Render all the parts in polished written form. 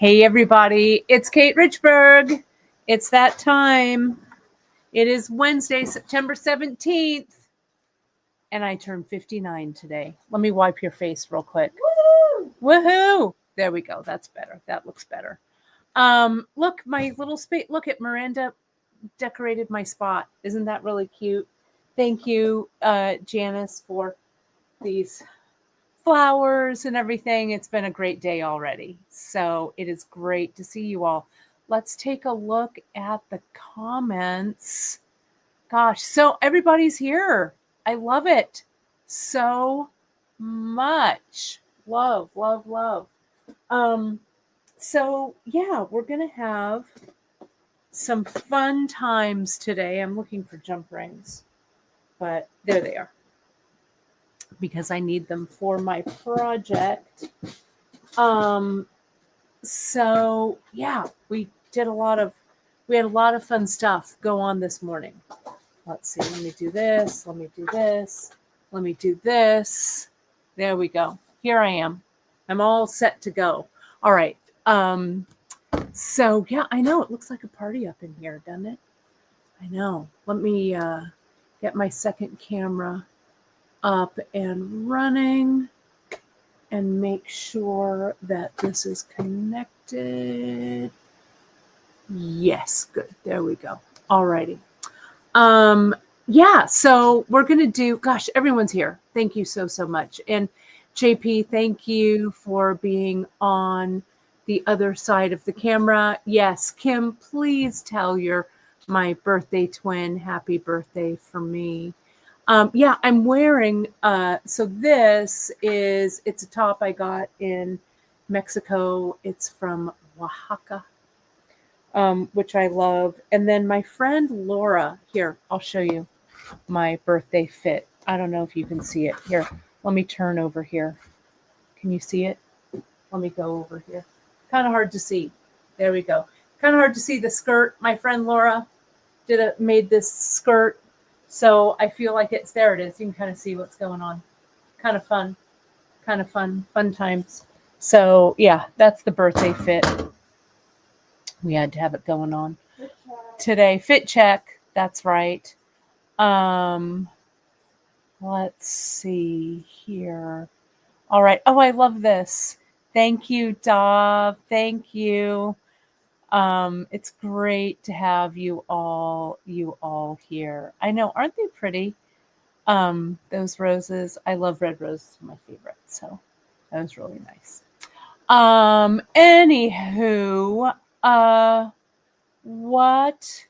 Hey everybody, it's Kate Richburg. It's that time. It is Wednesday, September 17th, and I turned 59 today. Let me wipe your face real quick. Woo! Woohoo! There we go. That's better. That looks better. Look, my little space. Look at Miranda decorated my spot. Isn't that really cute? Thank you, Janice, for these flowers and everything. It's been a great day already. So it is great to see you all. Let's take a look at the comments. Gosh, so everybody's here. I love it so much. Love, love, love. So yeah, we're gonna have some fun times today. I'm looking for jump rings, but there they are, because I need them for my project. So yeah, we had a lot of fun stuff go on this morning. Let's see, let me do this, let me do this, let me do this. There we go. Here I am. I'm all set to go. All right. So yeah, I know it looks like a party up in here, doesn't it? I know. Let me get my second camera up and running and make sure that this is connected. Yes, good. There we go. Alrighty. Yeah, so we're gonna do, gosh, everyone's here. Thank you so much. And JP, thank you for being on the other side of the camera. Yes, Kim, please tell my birthday twin happy birthday for me. Yeah, I'm wearing, so it's a top I got in Mexico. It's from Oaxaca, which I love. And then my friend Laura, here, I'll show you my birthday fit. I don't know if you can see it. Here, let me turn over here. Can you see it? Let me go over here. Kind of hard to see. There we go. Kind of hard to see the skirt. My friend Laura made this skirt. So I feel like there it is. You can kind of see what's going on. Kind of fun times. So yeah, that's the birthday fit. We had to have it going on today. Fit check. That's right. Let's see here. All right. Oh, I love this. Thank you, Dov. Thank you. It's great to have you all here. I know, aren't they pretty? Those roses. I love red roses, my favorite. So that was really nice. Anywho, what?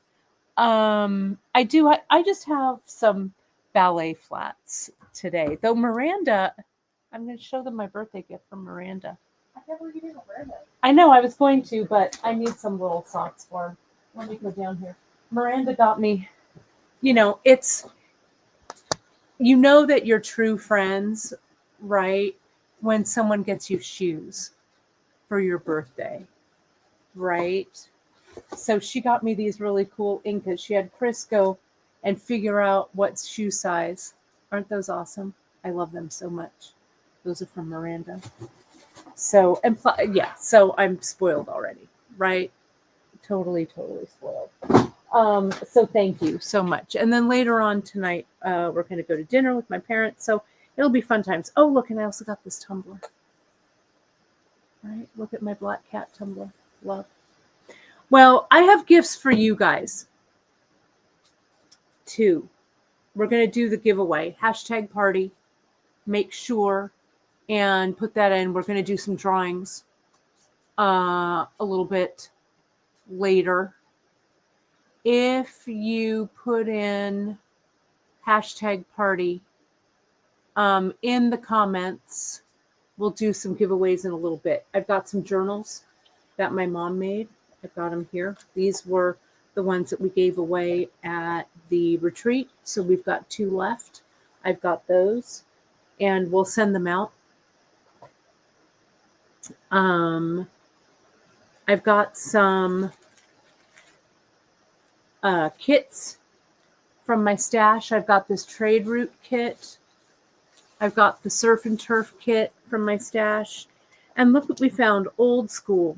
I just have some ballet flats today. Though Miranda, I'm going to show them my birthday gift from Miranda. I can't believe you didn't wear them. I know I was going to, but I need some little socks for him. Let me go down here. Miranda got me, it's, that you're true friends, right? When someone gets you shoes for your birthday, right? So she got me these really cool Incas. She had Chris go and figure out what shoe size. Aren't those awesome? I love them so much. Those are from Miranda. So, so I'm spoiled already, right? Totally spoiled. So thank you so much. And then later on tonight, we're going to go to dinner with my parents. So it'll be fun times. Oh, look, and I also got this tumbler. Right? Look at my black cat tumbler. Love. Well, I have gifts for you guys, too. We're going to do the giveaway. #party. Make sure and put that in. We're going to do some drawings a little bit later. If you put in #party in the comments, we'll do some giveaways in a little bit. I've got some journals that my mom made. I've got them here. These were the ones that we gave away at the retreat. So we've got 2 left. I've got those, and we'll send them out. I've got some kits from my stash. I've got this trade route kit. I've got the surf and turf kit from my stash. And look what we found, old school.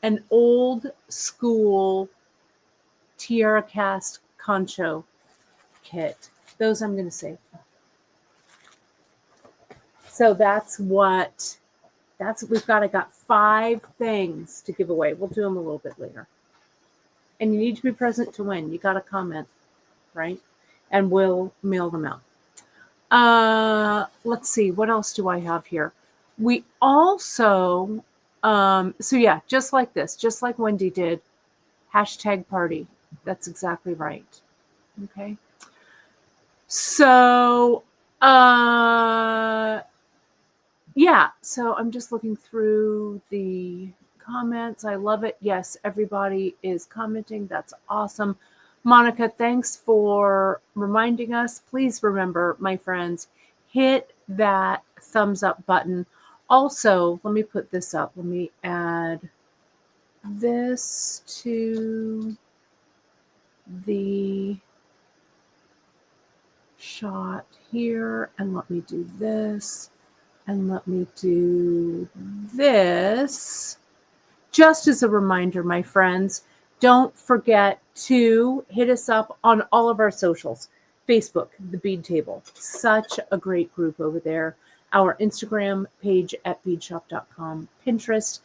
an old school tiara cast concho kit. Those I'm going to save. So we've got 5 things to give away. We'll do them a little bit later. And you need to be present to win. You got to comment, right? And we'll mail them out. Let's see. What else do I have here? We also, so yeah, just like this, just like Wendy did, #party. That's exactly right. Okay. So, yeah, so I'm just looking through the comments. I love it. Yes, everybody is commenting. That's awesome. Monica, thanks for reminding us. Please remember, my friends, hit that thumbs up button. Also, let me put this up. Let me add this to the shot here, and let me do this. And let me do this. Just as a reminder, my friends, don't forget to hit us up on all of our socials. Facebook, The Bead Table. Such a great group over there. Our Instagram page at beadshop.com. Pinterest.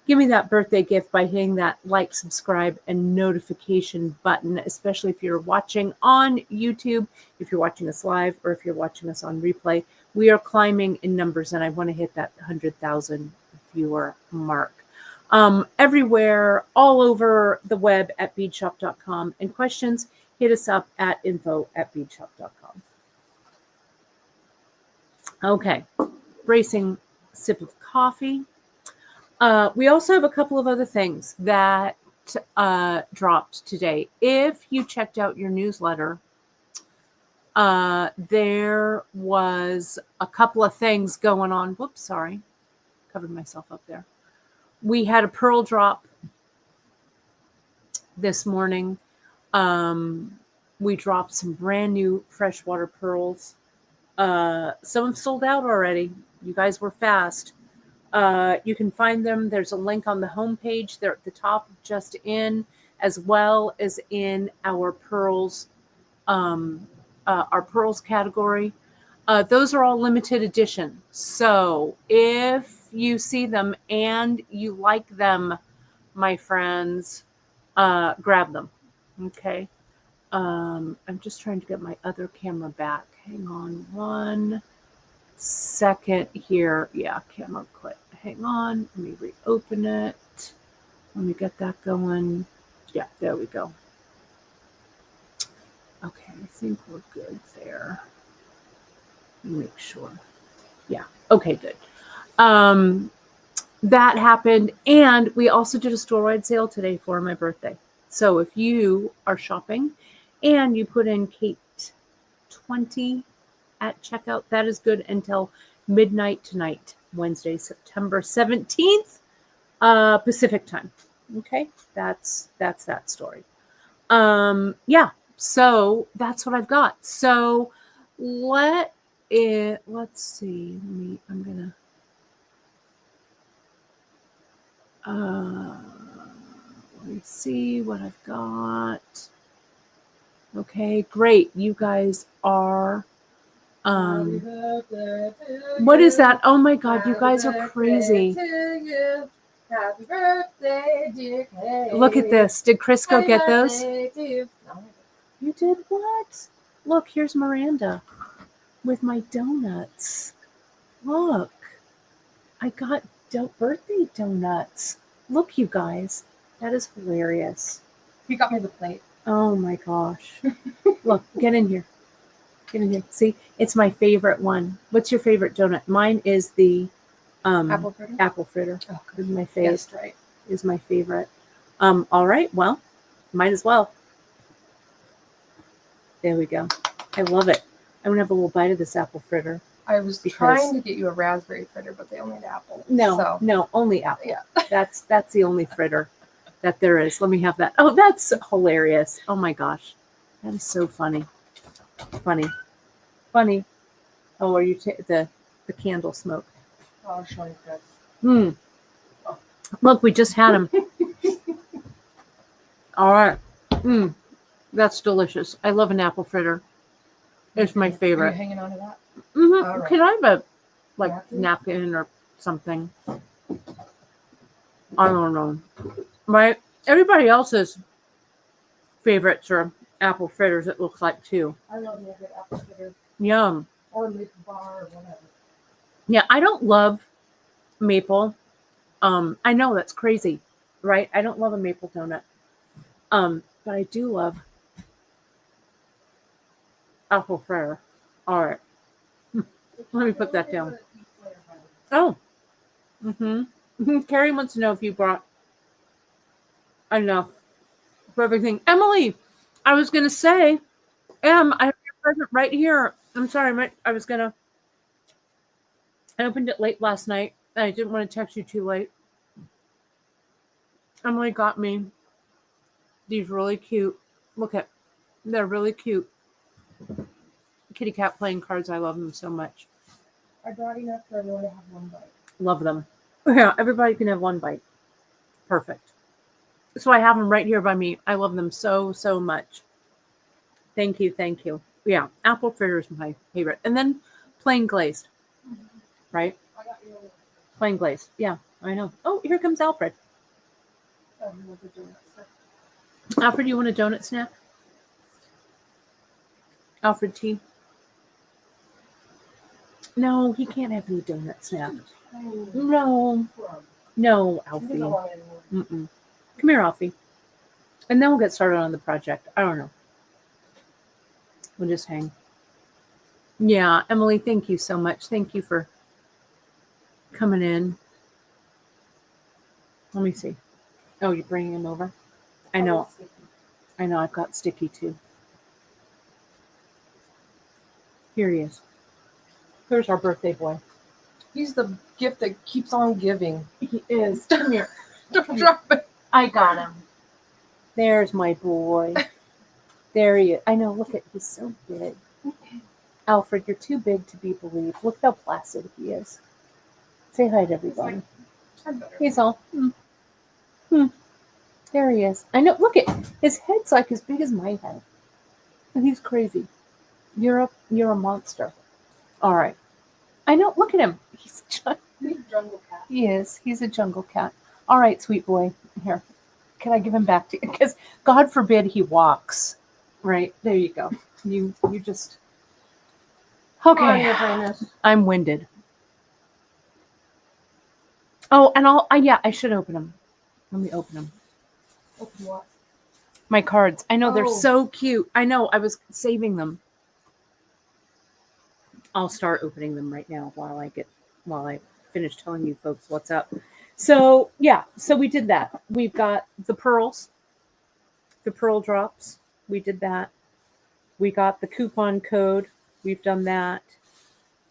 Give me that birthday gift by hitting that like, subscribe, and notification button, especially if you're watching on YouTube, if you're watching us live, or if you're watching us on replay. We are climbing in numbers, and I want to hit that 100,000 viewer mark. Everywhere, all over the web at beadshop.com. And questions, hit us up at info@beadshop.com. Okay, bracing sip of coffee. We also have a couple of other things that dropped today. If you checked out your newsletter, there was a couple of things going on. Whoops, sorry. Covered myself up there. We had a pearl drop this morning. We dropped some brand new freshwater pearls. Some have sold out already. You guys were fast. You can find them. There's a link on the homepage. They're at the top of Just In, as well as in our pearls category. Those are all limited edition. So if you see them and you like them, my friends, grab them. Okay. I'm just trying to get my other camera back. Hang on 1 second here. Yeah, camera quit. Hang on. Let me reopen it. Let me get that going. Yeah, there we go. Okay, I think we're good there. Make sure. Yeah. Okay, good. That happened. And we also did a store-wide sale today for my birthday. So if you are shopping and you put in Kate 20 at checkout, that is good until midnight tonight, Wednesday, September 17th, Pacific time. Okay, that's that story. Yeah, so that's what I've got. So let's see. I'm gonna let me see what I've got. Okay, great. You guys are what is that? Oh my God, you guys are crazy. Happy birthday, dear Kate. Look at this. Did Chris go get those? You You did what? Look, here's Miranda with my donuts. Look, I got birthday donuts. Look, you guys. That is hilarious. He got me the plate. Oh my gosh. Look, get in here. Get in here. See, it's my favorite one. What's your favorite donut? Mine is the Apple fritter. Apple fritter. Oh, is my favorite. guessed right. Is my favorite. All right. Well, might as well. There we go. I love it. I'm gonna have a little bite of this apple fritter. I was trying to get you a raspberry fritter, but they only had apple. No, only apple. Yeah. That's the only fritter that there is. Let me have that. Oh, that's hilarious. Oh my gosh. That is so funny. Funny. Oh, are you the candle smoke? I'll show you this. Look, we just had them. All right. Mm, that's delicious. I love an apple fritter. It's my Are you favorite. hanging on to that? Mm-hmm. All right. Can I have a Napkin? napkin or something? I don't know. Right? Everybody else's favorites are apple fritters, it looks like, too. I love me a good apple fritter Yum. or maple bar or whatever. Yeah, I don't love maple. I know that's crazy, right? I don't love a maple donut. But I do love apple fritter. All right. Let me put that down. Oh. Mm-hmm. Carrie wants to know if you brought enough for everything. Emily, I was going to say, I have your present right here. I'm sorry. I was going to, I opened it late last night. I didn't want to text you too late. Emily got me these really cute, look at, they're really cute kitty cat playing cards. I love them so much. I brought enough for everyone to have one bite. Love them. Yeah, everybody can have one bite. Perfect. So I have them right here by me. I love them so, so much. Thank you. Thank you. Yeah, apple fritter is my favorite. And then plain glazed, right? I got you. Plain glazed. Yeah, I know. Oh, here comes Alfred. Oh, he wants a donut stuff. Alfred, you want a donut snack? Alfred T? No, he can't have any donut snack. No. No, Alfie. He doesn't want it anymore. Mm-mm. Come here, Alfie. And then we'll get started on the project. I don't know. We'll just hang. Yeah, Emily, thank you so much. Thank you for coming in. Let me see. Oh, you're bringing him over? I know. I know. I've got Sticky too. Here he is. Here's our birthday boy. He's the gift that keeps on giving. He is. Come here. Don't drop it. I got him. There's my boy. There he is. I know. Look at, he's so big. Alfred, you're too big to be believed. Look how placid he is. Say hi to everybody. He's all. There he is. I know. Look at his head's like as big as my head, and he's crazy. You're a monster. All right. I know. Look at him. He's a jungle cat. He is. He's a jungle cat. All right, sweet boy. Here. Can I give him back to you? Because God forbid he walks. Right there you go. You just. Okay. I'm winded. Oh, and I should open them. Let me open them. Open what? My cards. I know they're Oh. so cute. I know. I was saving them. I'll start opening them right now while I finish telling you folks what's up. So yeah, so we did that. We've got the pearls, the pearl drops. We did that. We got the coupon code. We've done that.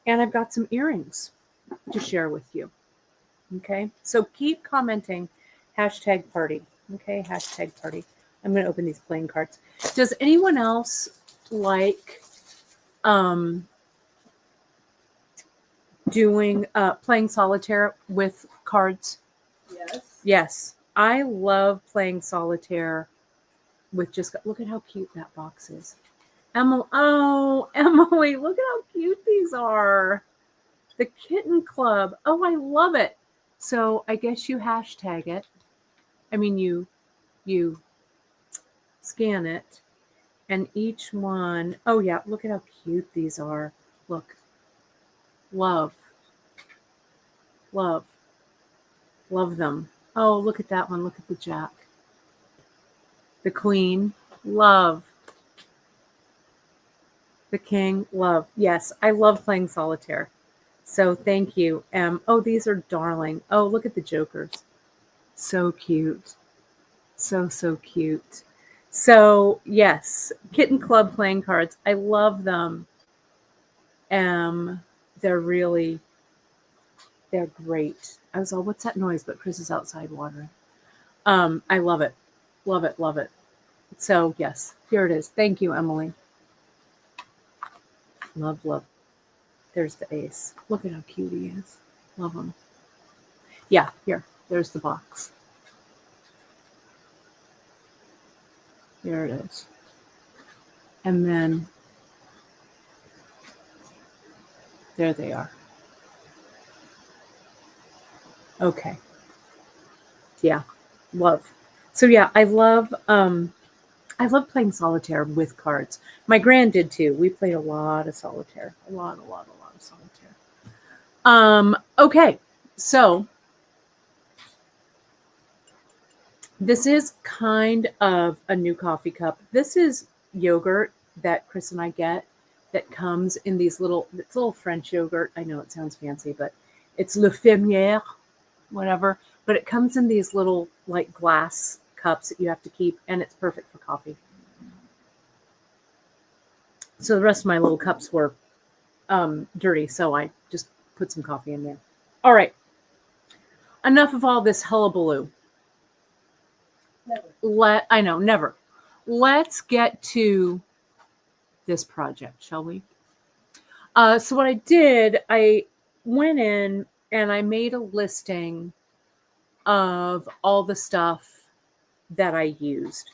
And I've got some earrings to share with you. Okay. So keep commenting #party. Okay. #party. I'm going to open these playing cards. Does anyone else like doing playing solitaire with cards? Yes. Yes. I love playing solitaire with just, look at how cute that box is. Emily, look at how cute these are. The Kitten Club. Oh, I love it. So I guess you hashtag it. I mean, you scan it, and each one, oh yeah, look at how cute these are. Look. Love them. Oh, look at that one. Look at the Jack. The Queen. Love. The King. Love. Yes, I love playing solitaire. So thank you. Oh, these are darling. Oh, look at the Jokers. So cute. So cute. So yes, Kitten Club playing cards. I love them. They're great. I was all, what's that noise? But Chris is outside watering. I love it. Love it. Love it. So yes, here it is. Thank you, Emily. Love. There's the ace. Look at how cute he is. Love him. Yeah, here. There's the box. There it is. And then there they are. Okay. Yeah. Love. So yeah, I love playing solitaire with cards. My grand did too. We played a lot of solitaire. A lot of solitaire. Okay. So this is kind of a new coffee cup. This is yogurt that Chris and I get that comes in these it's little French yogurt. I know it sounds fancy, but it's Le Fermier, whatever. But it comes in these little like glass cups that you have to keep, and it's perfect for coffee. So the rest of my little cups were dirty, so I just put some coffee in there. All right. Enough of all this hullabaloo. Never. Let's get to this project, shall we? So what I did, I went in and I made a listing of all the stuff that I used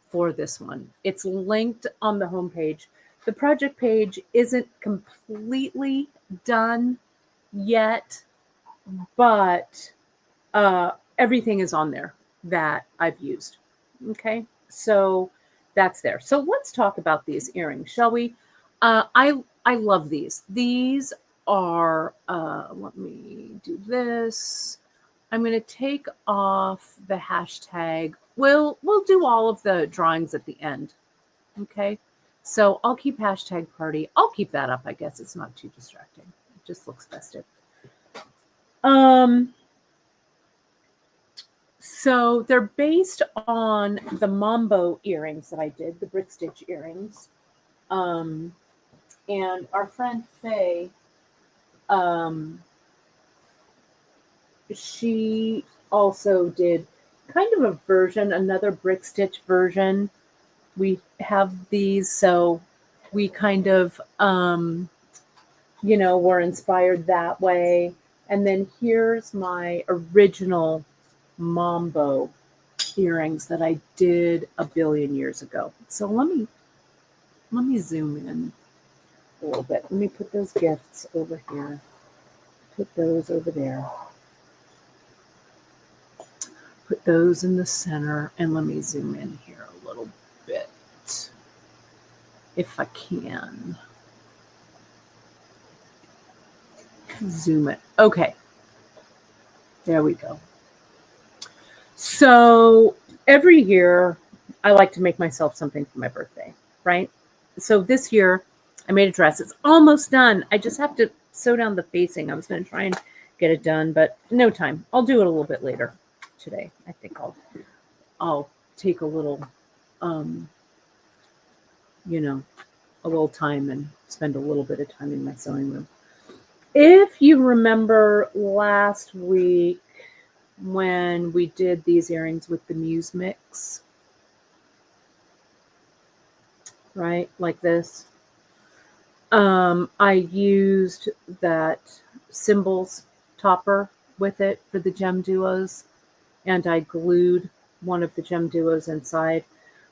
for this one. It's linked on the homepage. The project page isn't completely done yet, but everything is on there that I've used. Okay, so that's there. So let's talk about these earrings, shall we? I love these. These are, let me do this. I'm going to take off the hashtag. We'll do all of the drawings at the end. Okay, so I'll keep hashtag party. I'll keep that up. I guess it's not too distracting. It just looks festive. So they're based on the Mambo earrings that I did, the Brick Stitch earrings. And our friend Faye, she also did kind of a version, another Brick Stitch version. We have these, so we kind of, were inspired that way. And then here's my original Mambo earrings that I did a billion years ago. So let me zoom in a little bit. Let me put those gifts over here. Put those over there. Put those in the center, and let me zoom in here a little bit, if I can. Zoom it. Okay. There we go. So every year, I like to make myself something for my birthday, right? So this year, I made a dress. It's almost done. I just have to sew down the facing. I was going to try and get it done, but no time. I'll do it a little bit later today. I think I'll take a little, a little time and spend a little bit of time in my sewing room. If you remember last week when we did these earrings with the Muse Mix, right, like this, I used that symbols topper with it for the GemDuos, and I glued one of the GemDuos inside.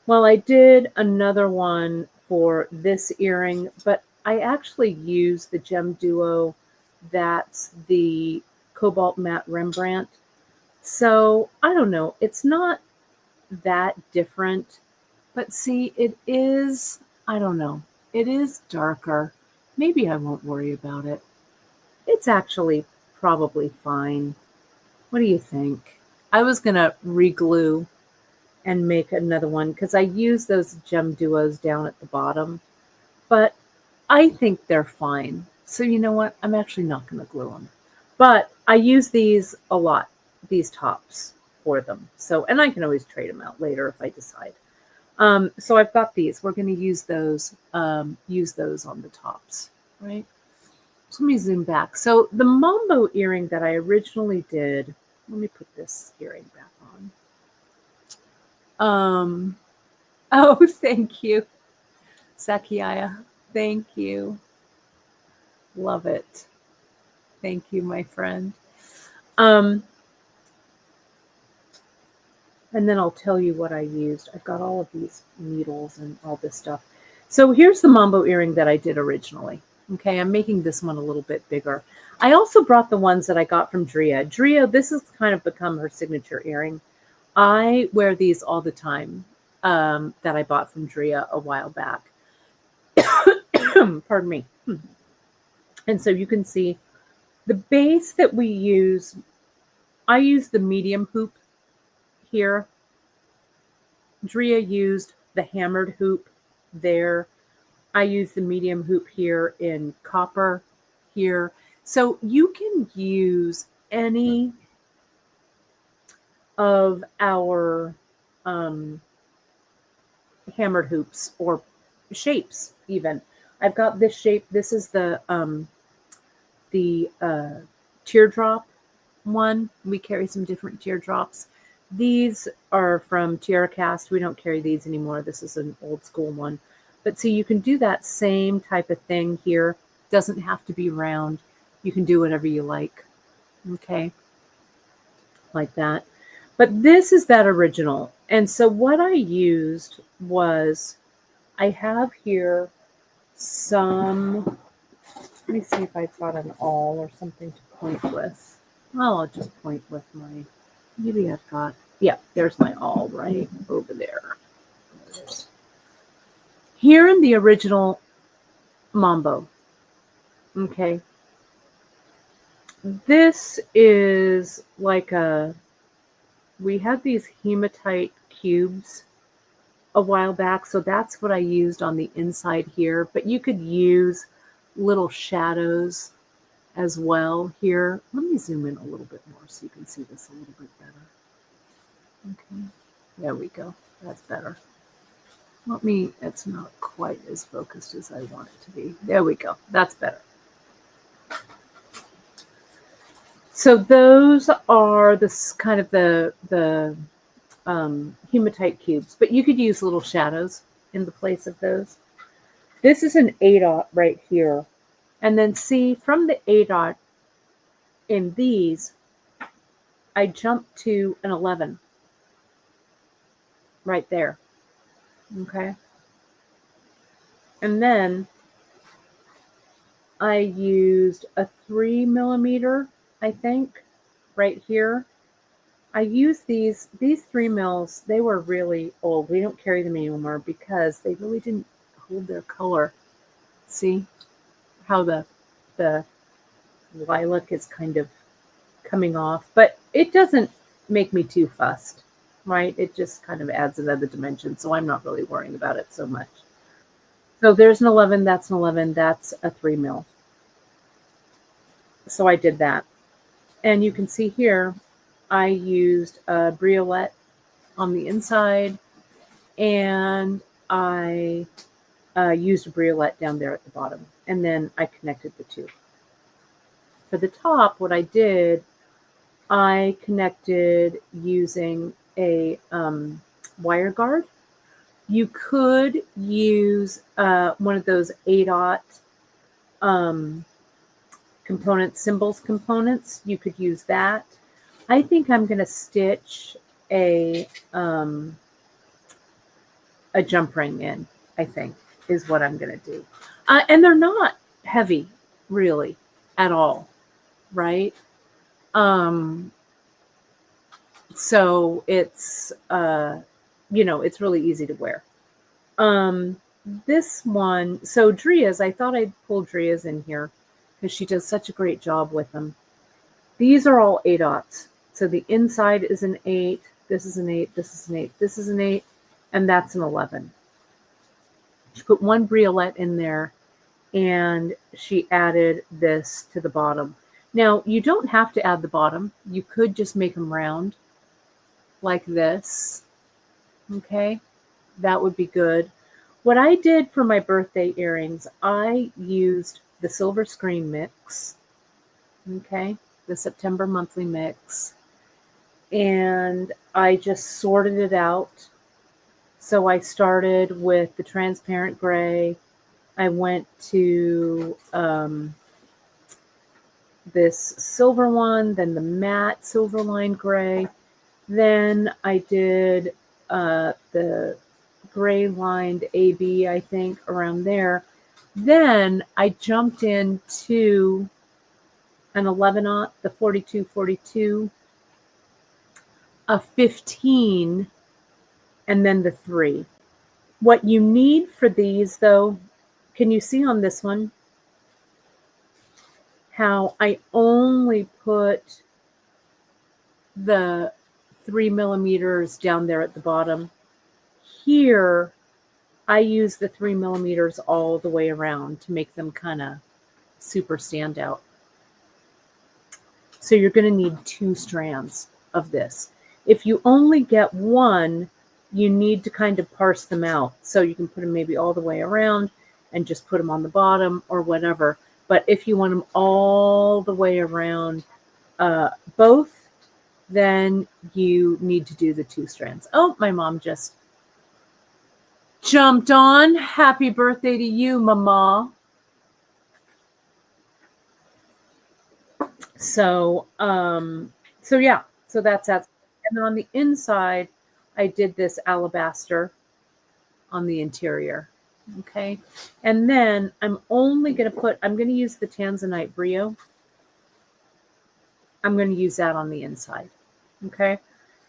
Well, I did another one for this earring, but I actually used the GemDuo that's the Cobalt Matte Rembrandt. So I don't know, it's not that different, but see, it is, I don't know, it is darker. Maybe I won't worry about it. It's actually probably fine. What do you think? I was going to re-glue and make another one because I use those GemDuos down at the bottom, but I think they're fine. So you know what? I'm actually not going to glue them. But I use these a lot, these tops for them. So, and I can always trade them out later if I decide. So I've got these. We're going to use those on the tops, right? So let me zoom back. So the Mambo earring that I originally did, let me put this earring back on. Oh, thank you, Sakiaya. Thank you. Love it. Thank you, my friend. And then I'll tell you what I used. I've got all of these needles and all this stuff. So here's the Mambo earring that I did originally. Okay, I'm making this one a little bit bigger. I also brought the ones that I got from Drea. Drea, this has kind of become her signature earring. I wear these all the time that I bought from Drea a while back. Pardon me. And so you can see the base that we use, I use the medium hoop here. Drea used the hammered hoop there. I use the medium hoop here in copper here. So you can use any of our hammered hoops or shapes even. I've got this shape. This is the teardrop one. We carry some different teardrops. These are from Tiara Cast. We don't carry these anymore. This is an old school one. But see, you can do that same type of thing here. Doesn't have to be round. You can do whatever you like. Okay. Like that. But this is that original. And so what I used was, I have here some, let me see if I've got an awl or something to point with. Well, I'll just point with my, maybe I've got, yeah, there's my awl right over there. Here in the original Mambo, okay, this is like a, we had these hematite cubes a while back, so that's what I used on the inside here, but you could use little shadows as well here. Let me zoom in a little bit more so you can see this a little bit better. Okay, there we go. That's better. Let me, it's not quite as focused as I want it to be. There we go. That's better. So those are this kind of the hematite cubes, but you could use little shadows in the place of those. This is an 8/0 right here. And then see, from the 8/0 in these, I jumped to an 11 right there. Okay. And then I used a 3mm, I think, right here. I used these 3mm. They were really old. We don't carry them anymore because they really didn't hold their color. See how the lilac is kind of coming off, but it doesn't make me too fussed, right? It just kind of adds another dimension, so I'm not really worrying about it so much. So there's an 11, that's an 11, that's a 3mm. So I did that. And you can see here, I used a briolette on the inside, and I used a briolette down there at the bottom, and then I connected the two. For the top, what I did, I connected using a wire guard. You could use one of those 8/0 symbols components. You could use that. I think I'm going to stitch a jump ring in, I think, is what I'm going to do. And they're not heavy, really, at all, right? So it's, it's really easy to wear. This one, so Drea's, I thought I'd pull Drea's in here because she does such a great job with them. These are all 8/0. So the inside is an 8, this is an 8, this is an 8, this is an 8, and that's an 11. She put one briolette in there, and she added this to the bottom. Now, you don't have to add the bottom. You could just make them round like this. Okay, that would be good. What I did for my birthday earrings, I used the Silver Screen Mix, okay, the September monthly mix, and I just sorted it out. So I started with the transparent gray. I went to this silver one, then the matte silver line gray, Then I did the gray lined AB, I think, around there. Then I jumped into an 11-aught, the 4242, a 15, and then the 3. What you need for these, though, can you see on this one how I only put the 3 millimeters down there at the bottom? Here, I use the 3 millimeters all the way around to make them kind of super stand out. So you're going to need 2 strands of this. If you only get one, you need to kind of parse them out. So you can put them maybe all the way around and just put them on the bottom or whatever. But if you want them all the way around both, then you need to do the 2 strands. Oh, my mom just jumped on. Happy birthday to you, Mama. So yeah, so that's that. And then on the inside, I did this alabaster on the interior. Okay. And then I'm going to use the tanzanite brio. I'm going to use that on the inside. Okay.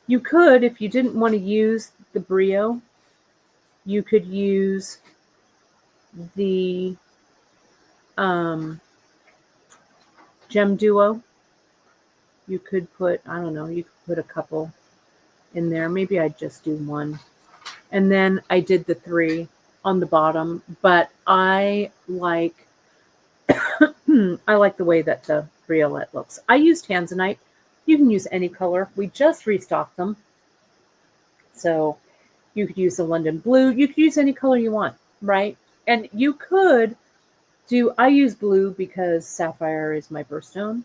You could, if you didn't want to use the brio, you could use the GemDuo. You could put, I don't know, you could put a couple in there. Maybe I'd just do one. And then I did the 3 on the bottom, but I like I like the way that the briolette looks. I use tanzanite. You can use any color. We just restocked them. So you could use the London blue. You could use any color you want, right? And you could I use blue because sapphire is my birthstone.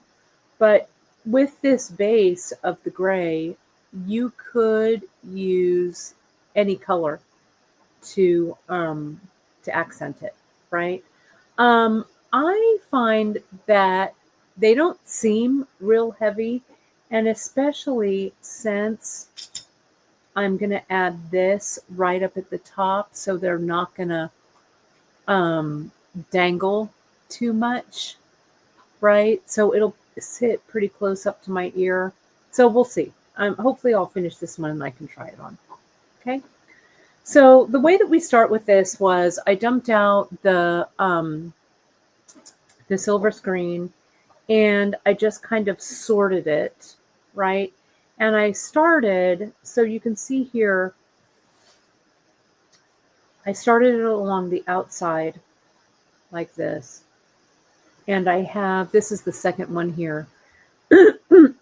But with this base of the gray, you could use any color to accent it, right? I find that they don't seem real heavy, and especially since I'm going to add this right up at the top, so they're not going to dangle too much, right? So it'll sit pretty close up to my ear. So we'll see. Hopefully I'll finish this one and I can try it on. Okay. So the way that we start with this was I dumped out the silver screen and I just kind of sorted it, right? And I started, so you can see here, I started it along the outside like this. And I have, this is the second one here.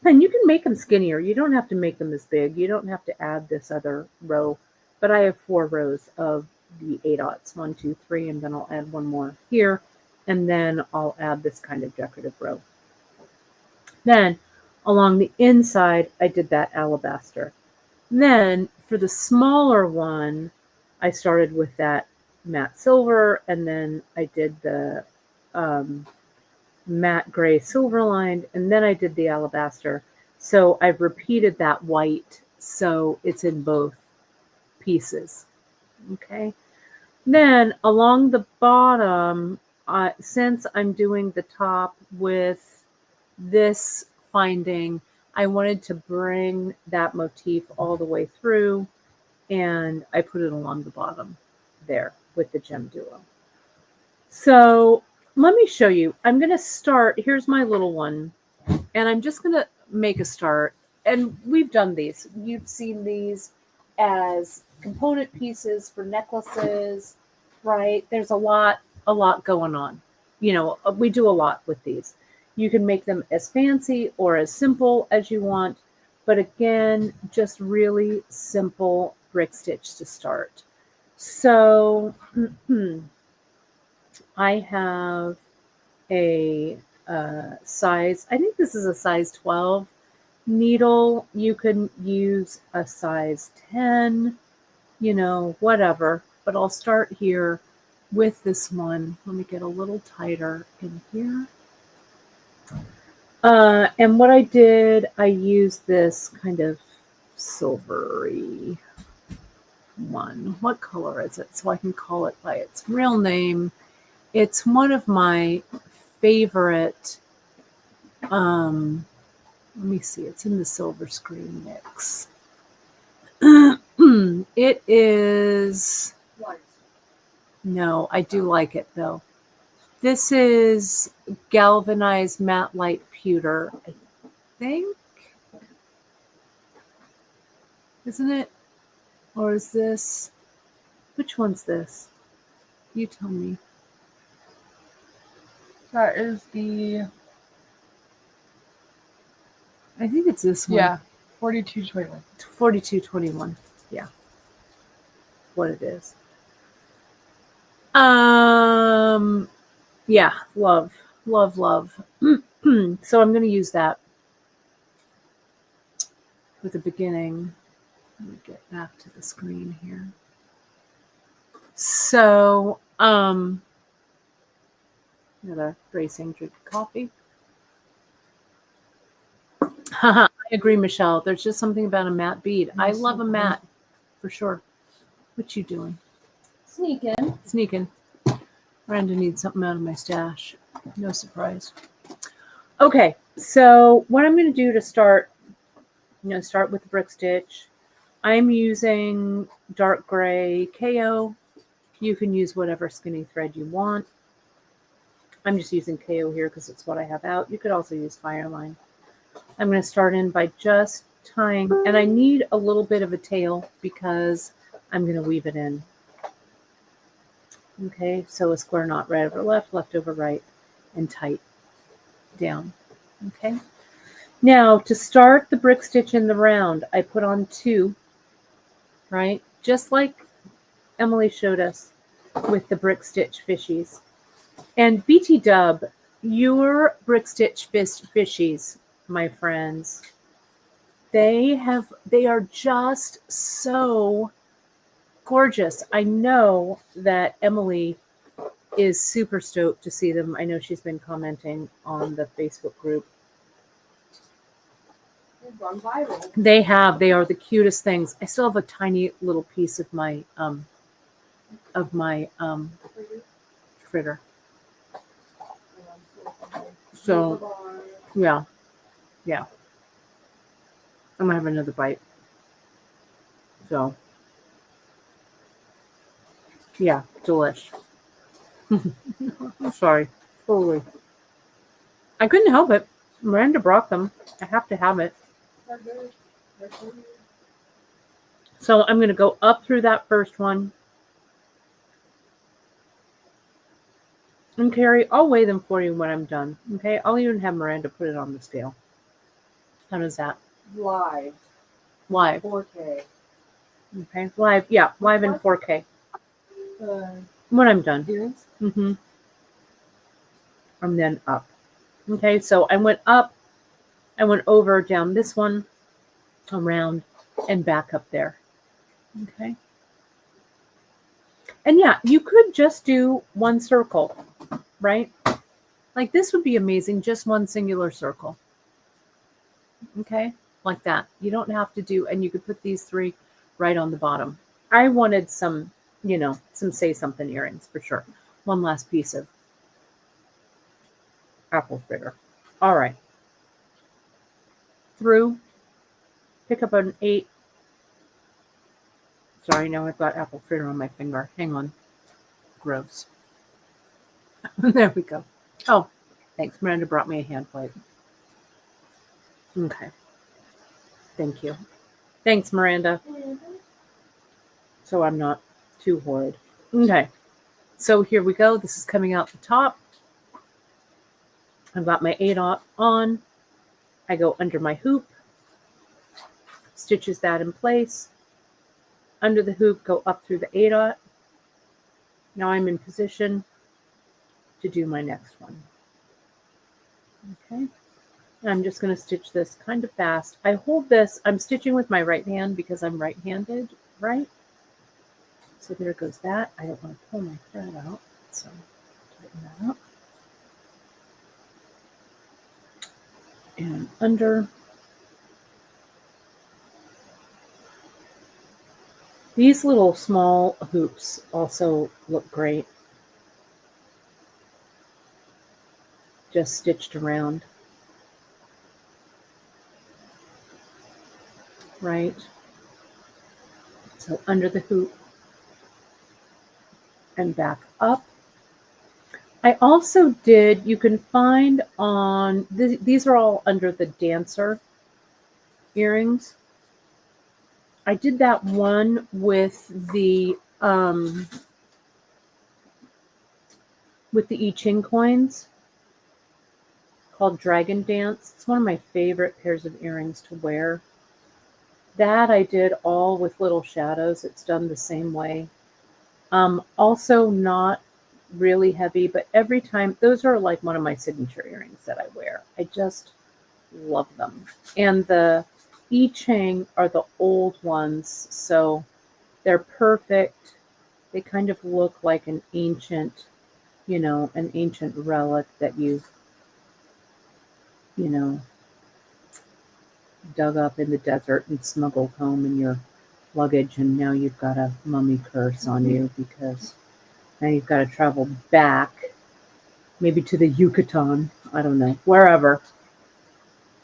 And you can make them skinnier. You don't have to make them as big. You don't have to add this other row. But I have 4 rows of the 8/aughts, 1, 2, 3, and then I'll add one more here. And then I'll add this kind of decorative row. Then along the inside, I did that alabaster. Then for the smaller one, I started with that matte silver, and then I did the matte gray silver lined, and then I did the alabaster. So I've repeated that white, so it's in both pieces. Okay. Then along the bottom, since I'm doing the top with this finding, I wanted to bring that motif all the way through, and I put it along the bottom there with the GemDuo. So let me show you. I'm going to start. Here's my little one, and I'm just going to make a start. And we've done these. You've seen these as component pieces for necklaces, right? There's a lot going on. You know, we do a lot with these. You can make them as fancy or as simple as you want, but again, just really simple brick stitch to start. So I have a size, I think this is a size 12 needle. You can use a size 10, you know, whatever, but I'll start here with this one. Let me get a little tighter in here. And what I did, I used this kind of silvery one. What color is it? So I can call it by its real name. It's one of my favorite. Let me see. It's in the silver screen mix. It is. No, I do like it though. This is galvanized matte light pewter, I think. Isn't it? Or is this? Which one's this? You tell me. That is the. I think it's this one. Yeah, 4221. 4221. Yeah. What it is. Yeah, love. So I'm going to use that for the beginning. Let me get back to the screen here. So, another racing drink of coffee. I agree, Michelle. There's just something about a matte bead. I love a matte, for sure. What you doing? Sneaking. Miranda needs something out of my stash. No surprise. Okay, so what I'm going to do to start, I'm going to start with the brick stitch. I'm using dark gray KO. You can use whatever skinny thread you want. I'm just using KO here because it's what I have out. You could also use Fireline. I'm going to start in by just tying, and I need a little bit of a tail because I'm going to weave it in. Okay, so a square knot right over left, left over right, and tight down. Okay. Now to start the brick stitch in the round, I put on 2, right? Just like Emily showed us with the brick stitch fishies. And BT Dub, your brick stitch fishies, my friends, they are just so gorgeous. I know that Emily is super stoked to see them. I know she's been commenting on the Facebook group. They've gone viral. They are the cutest things. I still have a tiny little piece of my fritter. So yeah. I'm gonna have another bite. So yeah, delish. I'm sorry. Totally. I couldn't help it. Miranda brought them. I have to have it. They're good. They're good. So I'm going to go up through that first one. And Carrie, I'll weigh them for you when I'm done. Okay? I'll even have Miranda put it on the scale. How does that? Live. 4K. Okay. Live. Yeah. Live in 4K. When I'm done. Earrings? Mm-hmm. And then up. Okay. So I went up. I went over, down this one, around, and back up there. Okay. And yeah, you could just do one circle, right? Like this would be amazing, just one singular circle. Okay, like that. You don't have to do, and you could put these 3 right on the bottom. I wanted some, some say something earrings for sure. One last piece of apple fritter. All right. Through, pick up an 8. Sorry, now I've got apple fritter on my finger. Hang on. Gross. There we go. Oh, thanks. Miranda brought me a hand plate. Okay. Thank you. Thanks, Miranda. Mm-hmm. So I'm not too horrid. Okay. So here we go. This is coming out the top. I've got my 8/0 on. I go under my hoop. Stitches that in place. Under the hoop, go up through the 8/0. Now I'm in position to do my next one. Okay. And I'm just going to stitch this kind of fast. I hold this. I'm stitching with my right hand because I'm right-handed, right? So there goes that. I don't want to pull my thread out, so tighten that up. And under. These little small hoops also look great. Just stitched around. Right? So under the hoop and back up. I also did, you can find on, these are all under the dancer earrings. I did that one with the I Ching coins called Dragon Dance. It's one of my favorite pairs of earrings to wear. That I did all with little shadows. It's done the same way. Also not really heavy, but every time, those are like one of my signature earrings that I wear. I just love them. And the I Ching are the old ones, so they're perfect. They kind of look like an ancient, an ancient relic that you dug up in the desert and smuggled home in your luggage, and now you've got a mummy curse on you because now you've got to travel back, maybe to the Yucatan, I don't know, wherever.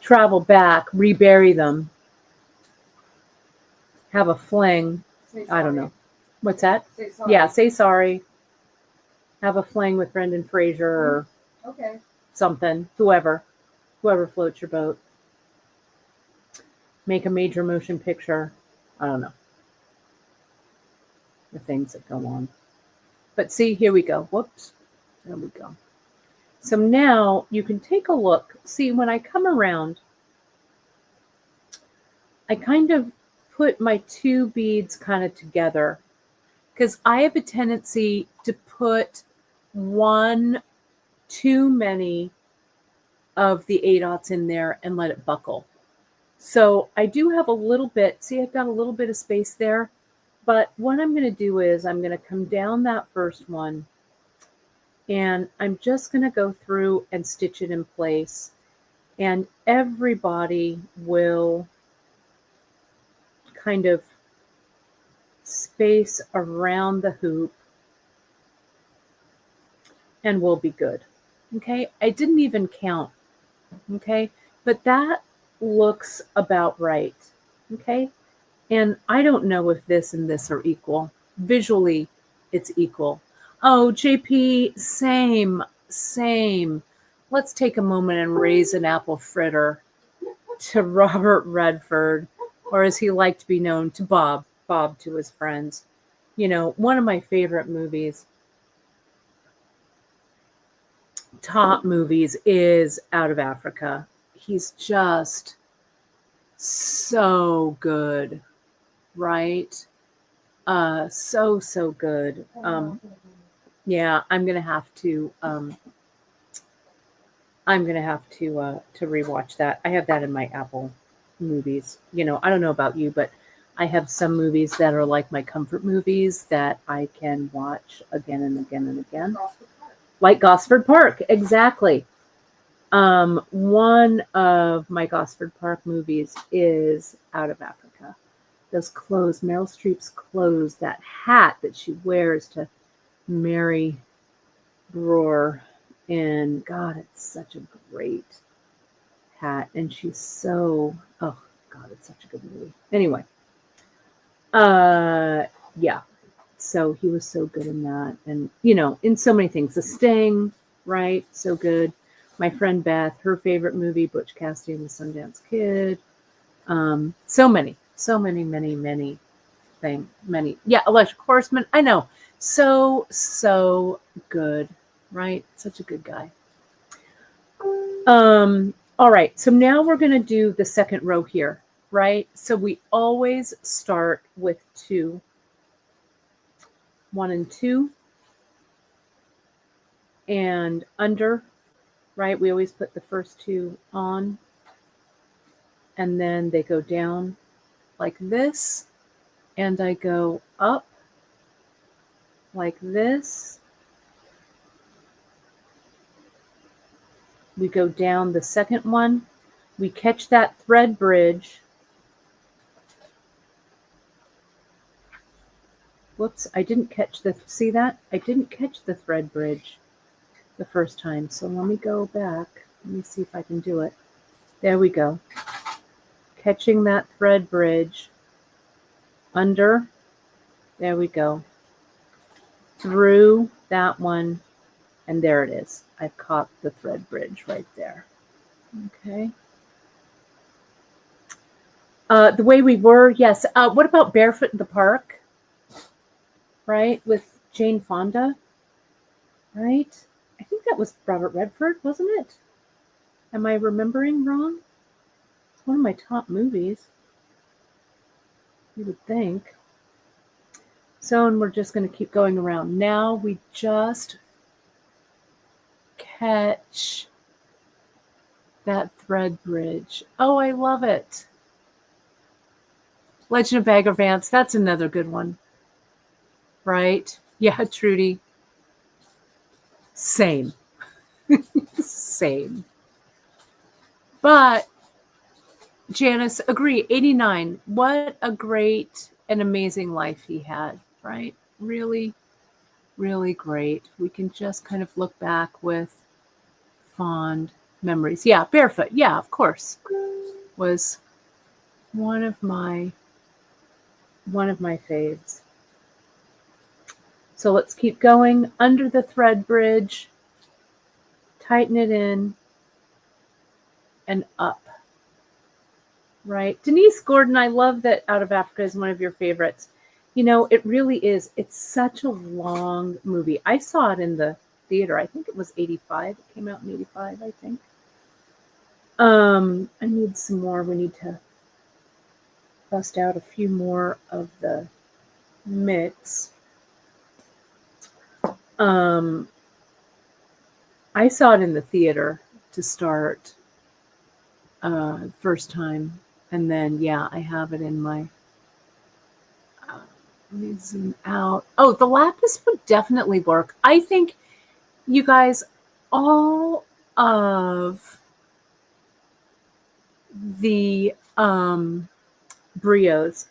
Travel back, rebury them, have a fling. I don't know. What's that? Say sorry. Yeah, say sorry. Have a fling with Brendan Fraser or something, whoever floats your boat. Make a major motion picture. I don't know. The things that go on. But see, here we go. Whoops. There we go. So now you can take a look. See, when I come around, I kind of put my two beads kind of together because I have a tendency to put one too many of the 8/0 in there and let it buckle. So I do have a little bit, see, I've got a little bit of space there, but what I'm going to do is I'm going to come down that first one and I'm just going to go through and stitch it in place, and everybody will kind of space around the hoop and we'll be good. Okay, I didn't even count. Okay, but that looks about right. Okay, and I don't know if this and this are equal. Visually, it's equal. Oh, JP, same. Let's take a moment and raise an apple fritter to Robert Redford, or as he liked to be known, to Bob to his friends. One of my favorite movies, top movies, is Out of Africa. He's just so good, right? So good. Yeah, I'm gonna have to rewatch that. I have that in my Apple movies. I don't know about you, but I have some movies that are like my comfort movies that I can watch again and again and again. Like Gosford Park, exactly. One of my Gosford Park movies is Out of Africa. Those clothes, Meryl Streep's clothes, that hat that she wears to Mary Brewer. And God, it's such a great hat. And she's so, oh God, it's such a good movie. Anyway, yeah. So he was so good in that. And, in so many things. The Sting, right? So good. My friend Beth, her favorite movie, Butch Cassidy and the Sundance Kid. So many things. Yeah, Electric Horseman. I know. So good, right? Such a good guy. All right. So now we're going to do the second row here, right? So we always start with 2. 1 and 2. And under, right? We always put the first 2 on. And then they go down like this. And I go up like this. We go down the second one. We catch that thread bridge. Whoops, I didn't catch see that? I didn't catch the thread bridge the first time. So let me go back. Let me see if I can do it. There we go. Catching that thread bridge under. There we go. Through that one. And there it is. I've caught the thread bridge right there. Okay. The way we were, yes. What about Barefoot in the Park? Right? With Jane Fonda. Right? I think that was Robert Redford, wasn't it? Am I remembering wrong? It's one of my top movies. You would think. So, and we're just going to keep going around. Now we just catch that thread bridge. Oh, I love it. Legend of Bagger Vance. That's another good one. Right? Yeah, Trudy. Same. Same. But Janice, agree. 89. What a great and amazing life he had, right? Really, really great. We can just kind of look back with fond memories. Yeah, Barefoot. Yeah, of course. Was one of my faves. So let's keep going. Under the thread bridge, tighten it in, and up. Right? Denise Gordon, I love that Out of Africa is one of your favorites. You know, it really is. It's such a long movie. I saw it in the theater. I think it was 85. It came out in 85, I think. I need some more. We need to bust out a few more of the mix. I saw it in the theater to start first time. And then, yeah, I have it in my, let me zoom out. Oh, the lapis would definitely work. I think, you guys, all of the brios,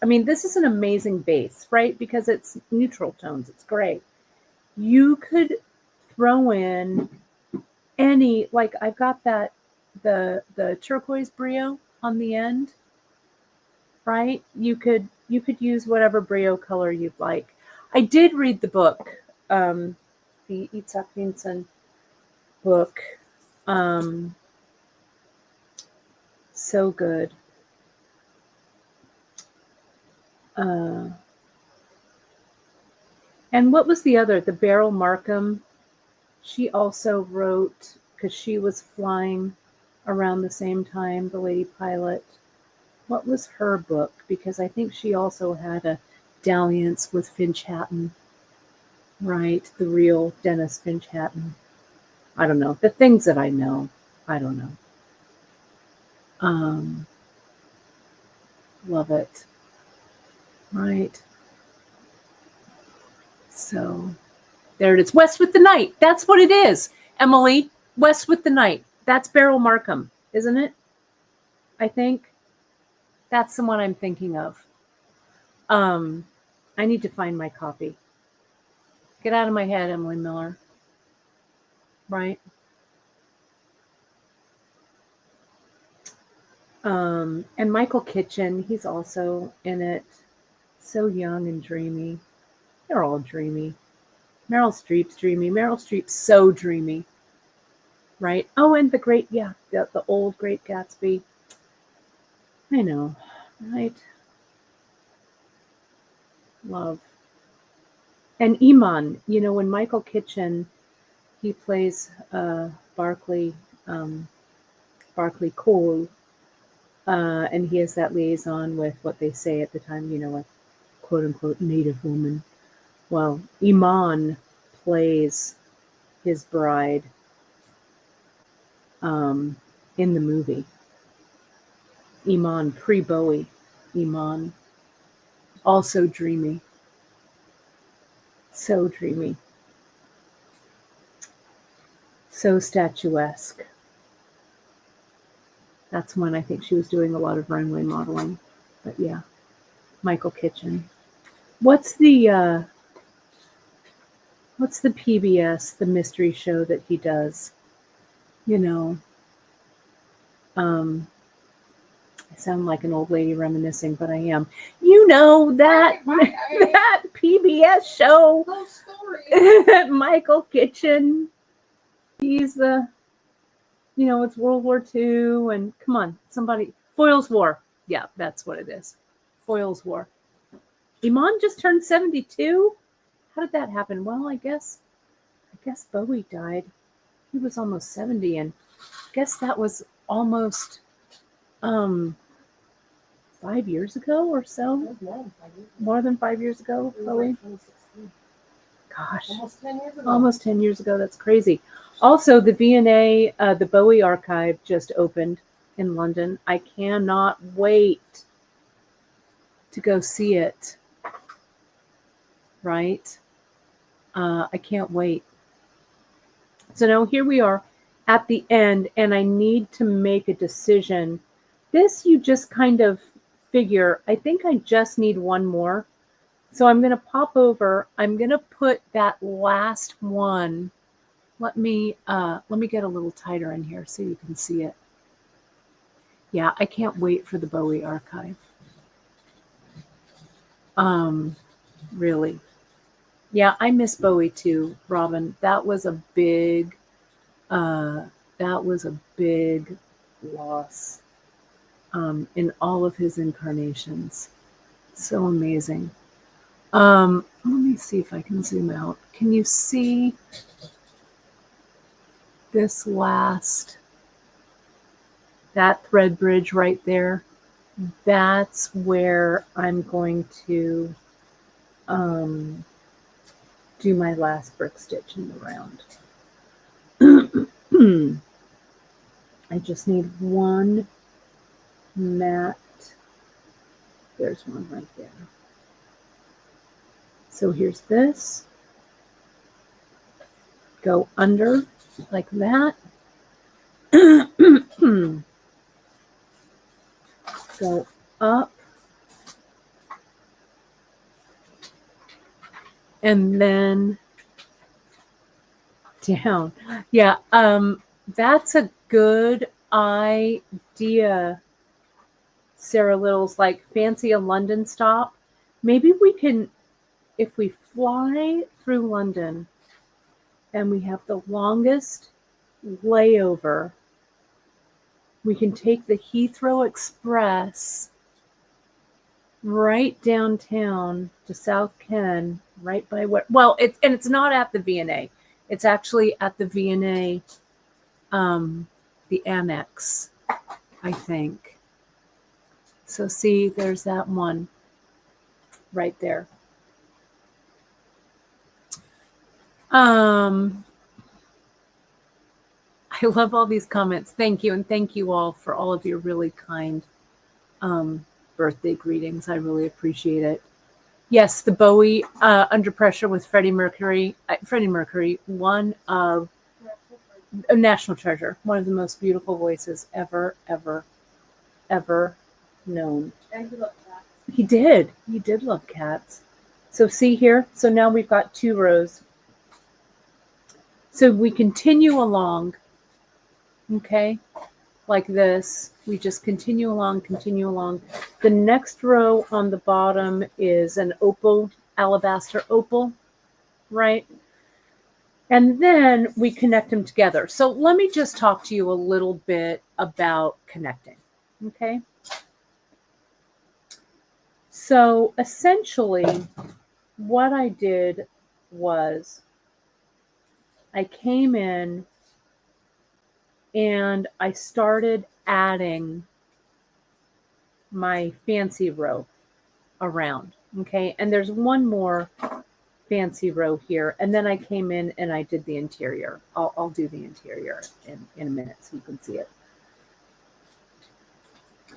I mean, this is an amazing base, right? Because it's neutral tones. It's gray. You could throw in any, like I've got that, the turquoise brio on the end, right? You could use whatever brio color you'd like. I did read the book, the Itzhak Vinson book. So good. And what was the other? The Beryl Markham. She also wrote, because she was flying around the same time, the Lady Pilot. What was her book? Because I think she also had a dalliance with Finch Hatton, right? The real Dennis Finch Hatton. I don't know. The things that I know, I don't know. Love it. Right. So there it is. West with the Night. That's what it is, Emily. West with the Night. That's Beryl Markham, isn't it? I think that's the one I'm thinking of. I need to find my copy. Get out of my head, Emily Miller. Right? And Michael Kitchen, he's also in it. So young and dreamy. They're all dreamy. Meryl Streep's dreamy. Meryl Streep's so dreamy. Right? Oh, and the great, yeah, the old Great Gatsby. I know, right? Love. And Iman, you know, when Michael Kitchen, he plays Barclay Cole, and he has that liaison with what they say at the time, you know, a quote-unquote native woman. Well, Iman plays his bride in the movie. Iman, pre-Bowie. Iman. Also dreamy. So dreamy. So statuesque. That's when I think she was doing a lot of runway modeling. But yeah, Michael Kitchen. What's the What's the PBS, the mystery show that he does? You know, I sound like an old lady reminiscing, but I am. You know that that PBS show, Michael Kitchen. He's the, it's World War II, and come on, somebody, Foyle's War. Yeah, that's what it is. Foyle's War. Iman just turned 72. How did that happen? Well, I guess Bowie died. He was almost 70, and I guess that was almost 5 years ago or so. More than 5 years ago, Bowie. Gosh, almost 10 years ago. Almost 10 years ago. That's crazy. Also, the V&A, the Bowie archive just opened in London. I cannot wait to go see it. Right? I can't wait. So now here we are at the end, and I need to make a decision. This you just kind of figure, I think I just need one more. So I'm going to pop over. I'm going to put that last one. Let me get a little tighter in here so you can see it. Yeah, I can't wait for the Bowie archive. Really. Yeah, I miss Bowie too, Robin. That was a big loss in all of his incarnations. So amazing. Let me see if I can zoom out. Can you see this that thread bridge right there? That's where I'm going to do my last brick stitch in the round. I just need one mat. There's one right there. So here's this. Go under like that. Go up. And then down. Yeah, that's a good idea, Sarah Little's, like fancy a London stop. Maybe we can, if we fly through London and we have the longest layover, we can take the Heathrow Express right downtown to South Ken, right by where, well, it's not at the V&A. It's actually at the V&A, the annex, I think. So see, there's that one right there. I love all these comments. Thank you. And thank you all for all of your really kind birthday greetings. I really appreciate it. Yes, the Bowie Under Pressure with Freddie Mercury. Freddie Mercury, one of a national treasure, one of the most beautiful voices ever known. And he loved cats. He did. He did love cats. So see here. So now we've got 2 rows. So we continue along. Okay, like this. We just continue along. The next row on the bottom is an opal, alabaster opal, right? And then we connect them together. So let me just talk to you a little bit about connecting, okay? So essentially what I did was I came in and I started adding my fancy row around, okay? And there's one more fancy row here, and then I came in and I did the interior. I'll do the interior in a minute so you can see it.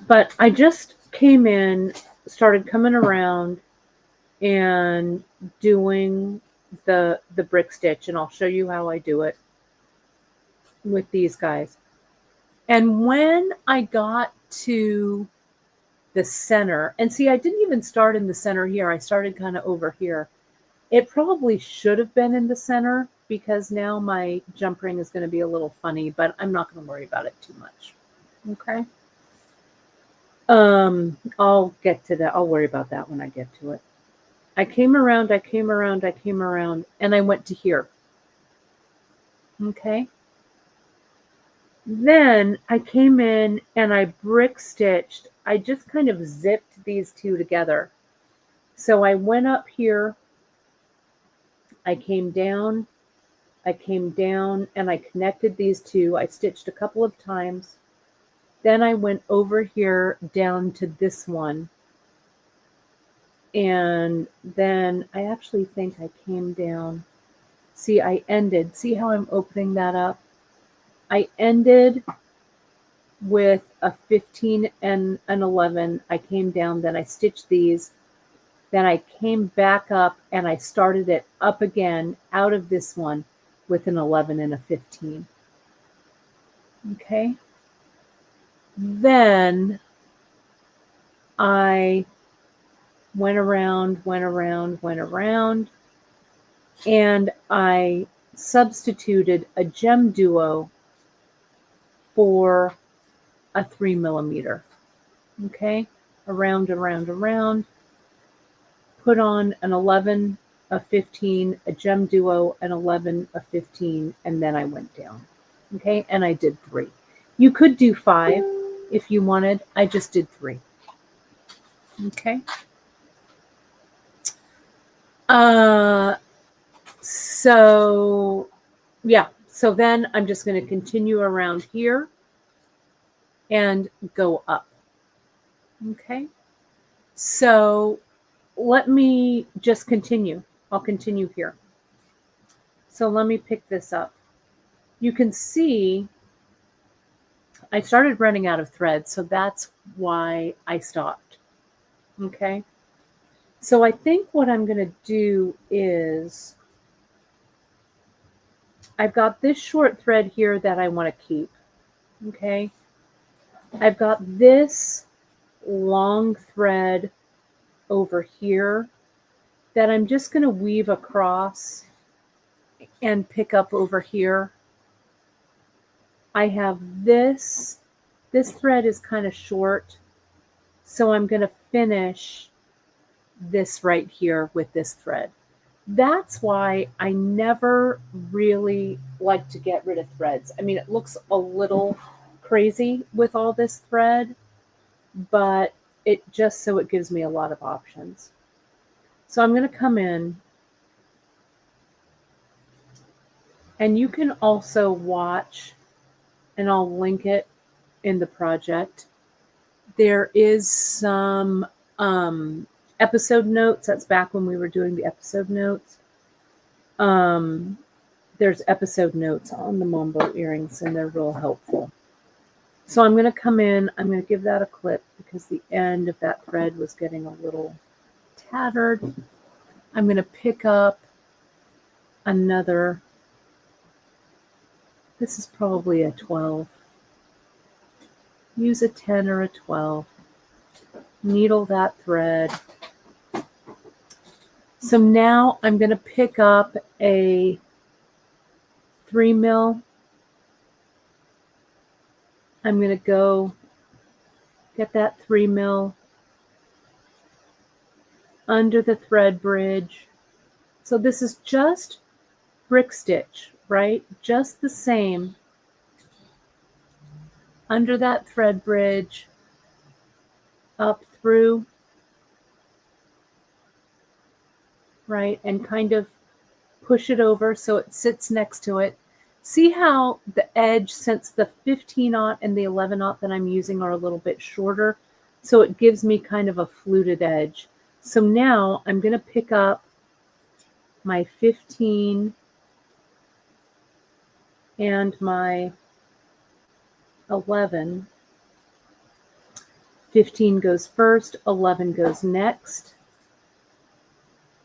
But I just came in, started coming around and doing the brick stitch, and I'll show you how I do it with these guys. And when I got to the center, and see, I didn't even start in the center here. I started kind of over here. It probably should have been in the center because now my jump ring is going to be a little funny, but I'm not going to worry about it too much. Okay. I'll get to that. I'll worry about that when I get to it. I came around, and I went to here. Okay. Then I came in and I brick stitched. I just kind of zipped these two together. So I went up here, I came down, and I connected these two. I stitched a couple of times. Then I went over here down to this one. And then I actually think I came down. See, I ended. See how I'm opening that up? I ended with a 15 and an 11. I came down, then I stitched these. Then I came back up and I started it up again out of this one with an 11 and a 15. Okay. Then I went around, and I substituted a GemDuo for a 3 millimeter. Okay, around, put on an 11, a 15, a GemDuo, an 11, a 15, and then I went down. Okay, and I did 3. You could do 5 if you wanted. I just did 3. Okay. So yeah, so then I'm just going to continue around here and go up. Okay. So let me just continue. I'll continue here. So let me pick this up. You can see I started running out of thread, so that's why I stopped. Okay. So I think what I'm going to do is I've got this short thread here that I want to keep. Okay. I've got this long thread over here that I'm just going to weave across and pick up over here. I have this thread is kind of short, so I'm going to finish this right here with this thread. That's why I never really like to get rid of threads. I mean, it looks a little crazy with all this thread, but it just so it gives me a lot of options. So I'm going to come in, and you can also watch, and I'll link it in the project. There is some episode notes. That's back when we were doing the episode notes. There's episode notes on the Mambo earrings, and they're real helpful. So I'm going to come in. I'm going to give that a clip because the end of that thread was getting a little tattered. I'm going to pick up another. This is probably a 12. Use a 10 or a 12. Needle that thread. So now I'm going to pick up a 3 mil. I'm going to go get that 3 mil under the thread bridge. So this is just brick stitch, right? Just the same. Under that thread bridge, up through, right? And kind of push it over so it sits next to it. See how the edge, since the 15-aught and the 11-aught that I'm using are a little bit shorter, so it gives me kind of a fluted edge. So now I'm going to pick up my 15 and my 11. 15 goes first, 11 goes next.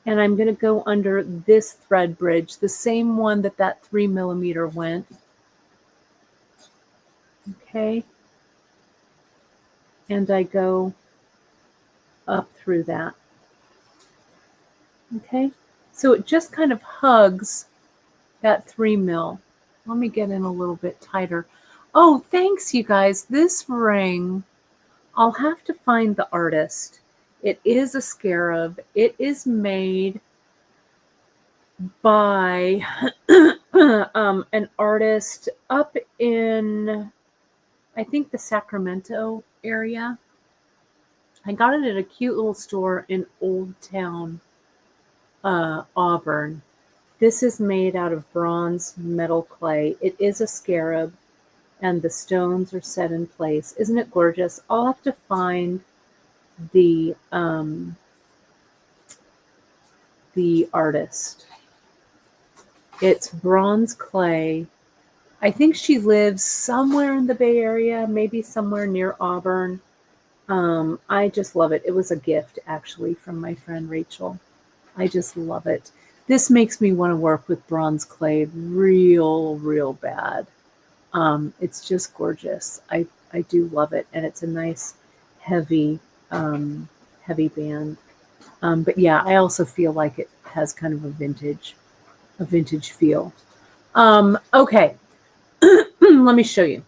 And I'm going to go under this thread bridge, the same one that that 3 millimeter went. Okay. And I go up through that. Okay. So it just kind of hugs that 3 mil. Let me get in a little bit tighter. Oh, thanks, you guys. This ring, I'll have to find the artist. It is a scarab. It is made by an artist up in, I think, the Sacramento area. I got it at a cute little store in Old Town, Auburn. This is made out of bronze metal clay. It is a scarab, and the stones are set in place. Isn't it gorgeous? I'll have to find the artist. It's bronze clay. I think she lives somewhere in the Bay Area, maybe somewhere near Auburn. I just love it. It was a gift, actually, from my friend Rachel. I just love it. This makes me want to work with bronze clay real bad. It's just gorgeous. I do love it, and it's a nice heavy band. But yeah, I also feel like it has kind of a vintage feel. Okay, let me show you.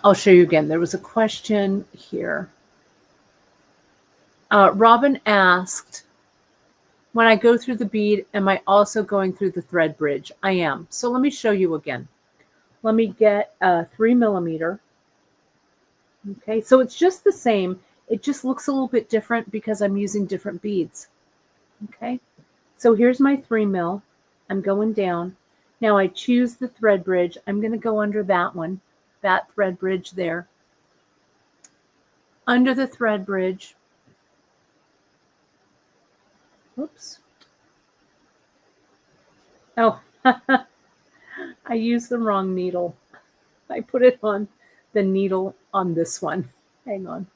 I'll show you again. There was a question here. Robin asked, when I go through the bead, am I also going through the thread bridge? I am. So let me show you again. Let me get a 3 millimeter. Okay, so it's just the same. It just looks a little bit different because I'm using different beads. Okay, so here's my 3 mil. I'm going down. Now I choose the thread bridge. I'm going to go under that one, that thread bridge there. Under the thread bridge. Oops. Oh, I used the wrong needle. I put it on the needle on this one. Hang on.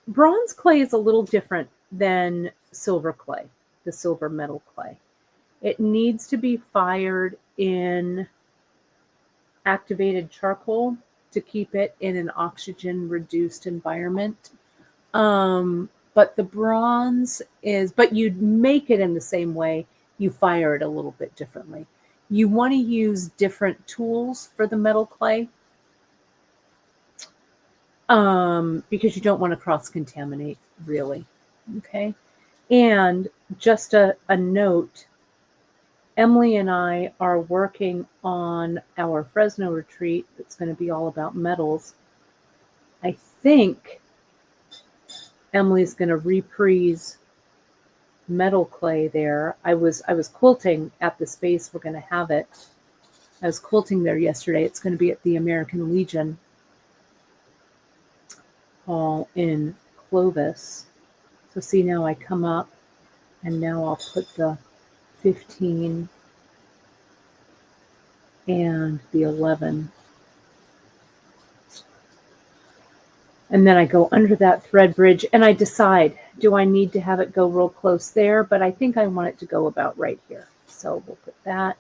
Bronze clay is a little different than silver clay, the silver metal clay. It needs to be fired in activated charcoal to keep it in an oxygen-reduced environment. But the bronze is, but you'd make it in the same way. You fire it a little bit differently. You want to use different tools for the metal clay because you don't want to cross-contaminate, really. Okay. And just a note, Emily and I are working on our Fresno retreat that's going to be all about metals. I think Emily's going to reprise metal clay there. I was quilting at the space we're going to have it. I was quilting there yesterday. It's going to be at the American Legion Hall in Clovis. So see, now I come up and now I'll put the 15 and the 11. And then I go under that thread bridge and I decide, do I need to have it go real close there? But I think I want it to go about right here. So we'll put that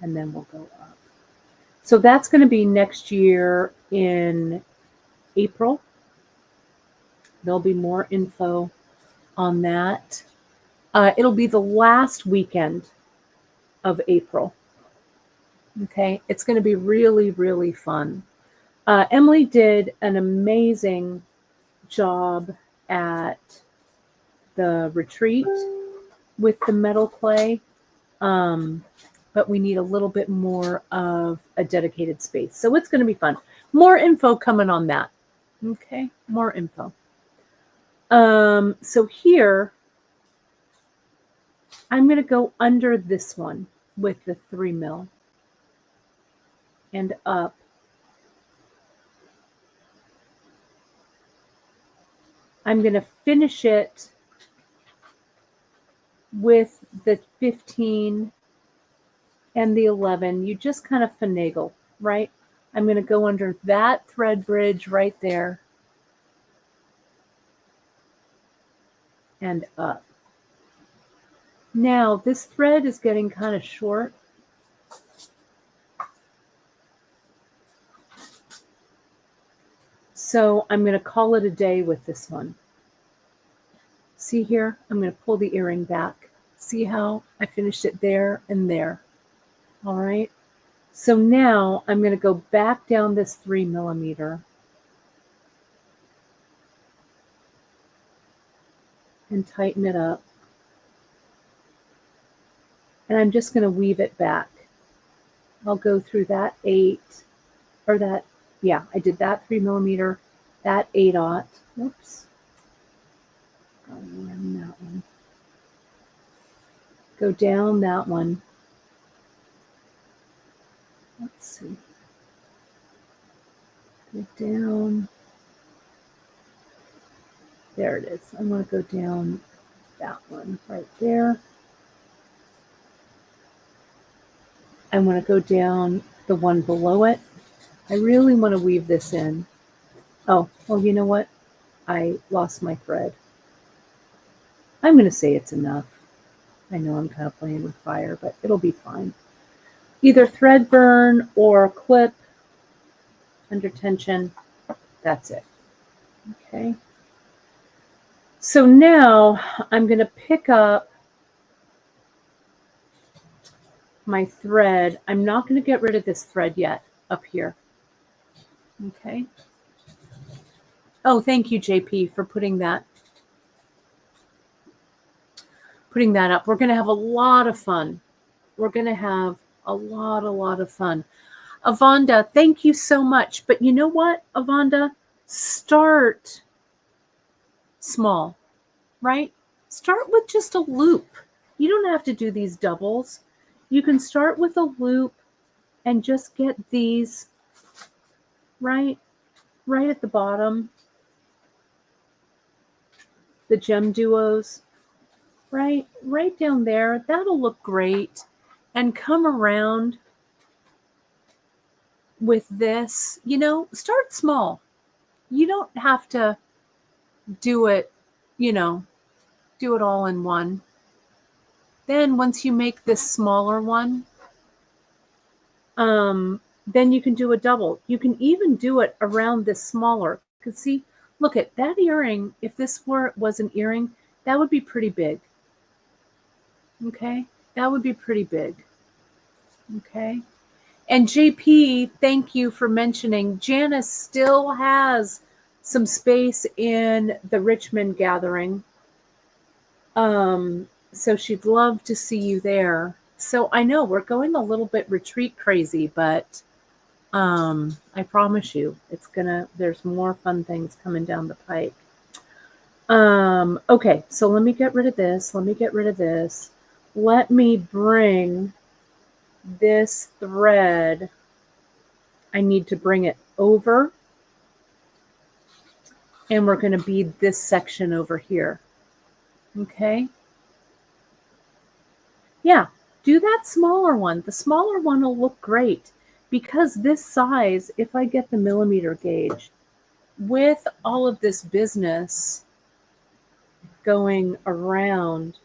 and then we'll go up. So that's going to be next year in April. There'll be more info on that. It'll be the last weekend of April. Okay, it's going to be really fun. Emily did an amazing job at the retreat with the metal clay, but we need a little bit more of a dedicated space. So it's going to be fun. More info coming on that. Okay, more info. So here, I'm going to go under this one with the 3 mil and up. I'm going to finish it with the 15 and the 11. You just kind of finagle, right? I'm going to go under that thread bridge right there and up. Now, this thread is getting kind of short. So I'm going to call it a day with this one. See here, I'm going to pull the earring back. See how I finished it there and there. All right. So now I'm going to go back down this 3 millimeter and tighten it up. And I'm just going to weave it back. I'll go through that 8, or that, yeah, I did that 3 millimeter, that 8/0. Whoops. Go around that one. Go down that one. Let's see. Go down. There it is. I'm going to go down that one right there. I want to go down the one below it. I really want to weave this in. Oh, well, you know what? I lost my thread. I'm going to say it's enough. I know I'm kind of playing with fire, but it'll be fine. Either thread burn or clip under tension. That's it. Okay. So now I'm going to pick up my thread. I'm not going to get rid of this thread yet up here. Okay. Oh, thank you, JP, for putting that up. We're going to have a lot of fun. We're going to have a lot of fun. Avonda, thank you so much. But you know what, Avonda? Start small, right? Start with just a loop. You don't have to do these doubles. You can start with a loop and just get these right at the bottom. The GemDuos, right down there. That'll look great. And come around with this, you know, start small. You don't have to do it, you know, do it all in one. Then once you make this smaller one, then you can do a double. You can even do it around this smaller. Because see, look at that earring. If this was an earring, that would be pretty big. Okay, that would be pretty big. Okay. And JP, thank you for mentioning Janice still has some space in the Richmond gathering. So she'd love to see you there. So I know we're going a little bit retreat crazy, but I promise you there's more fun things coming down the pike. Okay, so let me get rid of this. Let me bring this thread. I need to bring it over. And we're going to bead this section over here. Okay. Yeah, do that smaller one. The smaller one will look great because this size, if I get the millimeter gauge, with all of this business going around,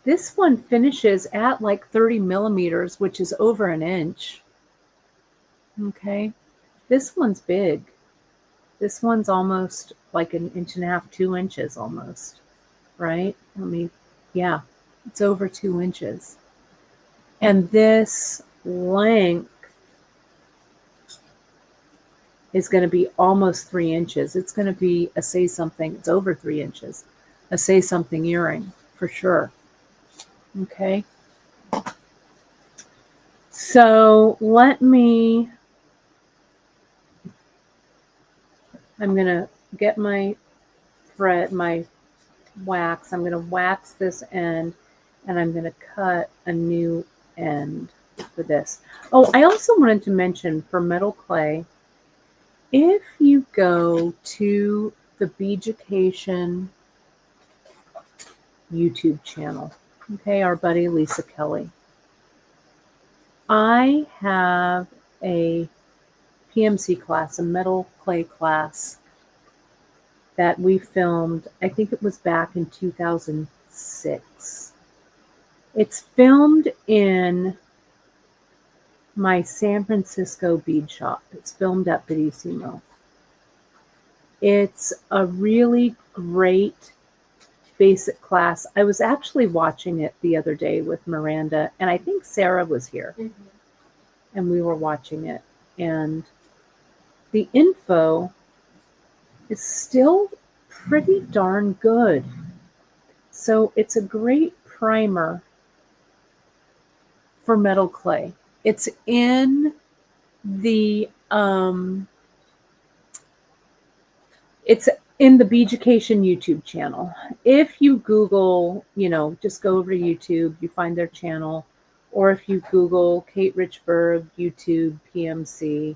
this one finishes at like 30 millimeters, which is over an inch. Okay, this one's big. This one's almost like 1.5 inches, 2 inches almost, right? Yeah, it's over 2 inches. And this length is going to be almost 3 inches. It's going to be a say something. It's over 3 inches. A say something earring for sure. Okay. So I'm going to get my thread, my wax. I'm going to wax this end and I'm going to cut a new end for this. Oh, I also wanted to mention for metal clay, if you go to the Beadshop YouTube channel, okay, our buddy Lisa Kelly, I have a PMC class, a metal clay class that we filmed. I think it was back in 2006. It's filmed in my San Francisco bead shop. It's filmed at Beadshop. It's a really great basic class. I was actually watching it the other day with Miranda, and I think Sarah was here, and we were watching it. And the info is still pretty darn good. So it's a great primer for metal clay. It's in the Beadjucation YouTube channel. If you Google, just go over to YouTube, you find their channel, or if you Google Kate Richburg YouTube PMC,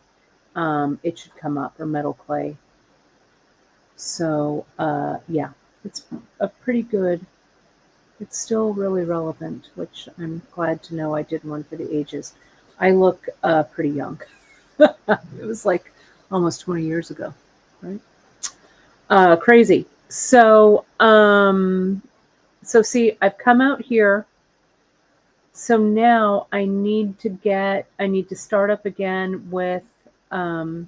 it should come up, or metal clay. So yeah, it's a pretty good. It's still really relevant, which I'm glad to know. I did one for the ages. I look pretty young. It was like almost 20 years ago, right? Crazy. So, see, I've come out here. So now I need to start up again with a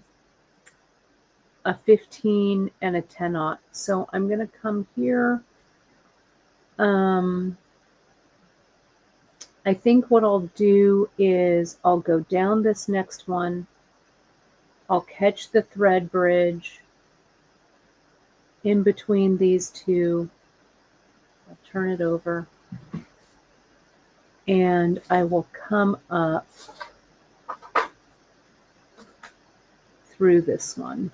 15 and a 10/0. So I'm going to come here. I think what I'll do is I'll go down this next one. I'll catch the thread bridge in between these two. I'll turn it over. And I will come up through this one.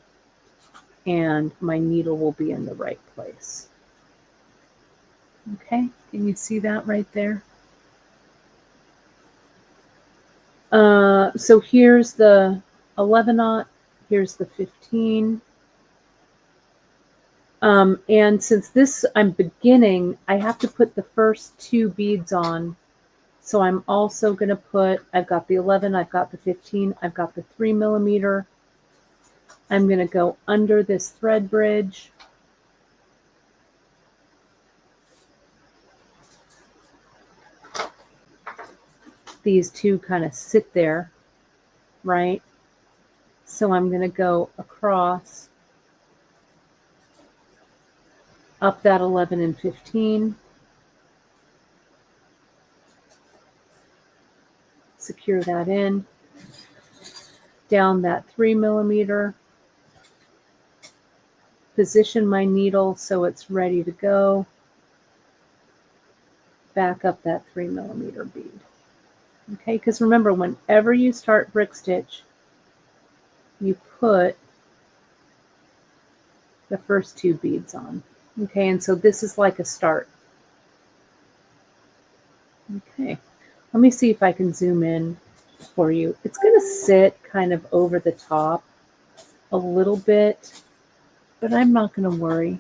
And my needle will be in the right place. Okay, can you see that right there? So here's the 11/0, here's the 15. And since this I'm beginning, I have to put the first 2 beads on. So I'm also going to I've got the 11, I've got the 15, I've got the 3mm. I'm going to go under this thread bridge. These two kind of sit there, right? So I'm going to go across up that 11 and 15. Secure that in. Down that 3mm. Position my needle so it's ready to go. Back up that 3mm bead. Okay, because remember, whenever you start brick stitch, you put the first 2 beads on. Okay, and so this is like a start. Okay, let me see if I can zoom in for you. It's going to sit kind of over the top a little bit, but I'm not going to worry.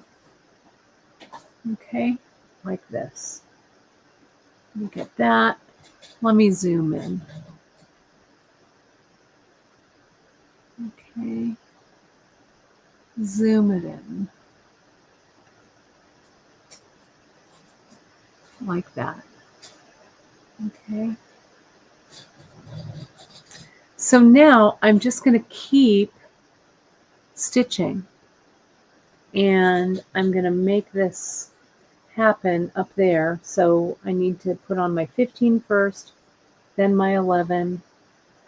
Okay, like this. Look at that. Let me zoom in. Okay. Zoom it in. Like that. Okay. So now I'm just going to keep stitching. And I'm going to make this happen up there. So I need to put on my 15 first, then my 11,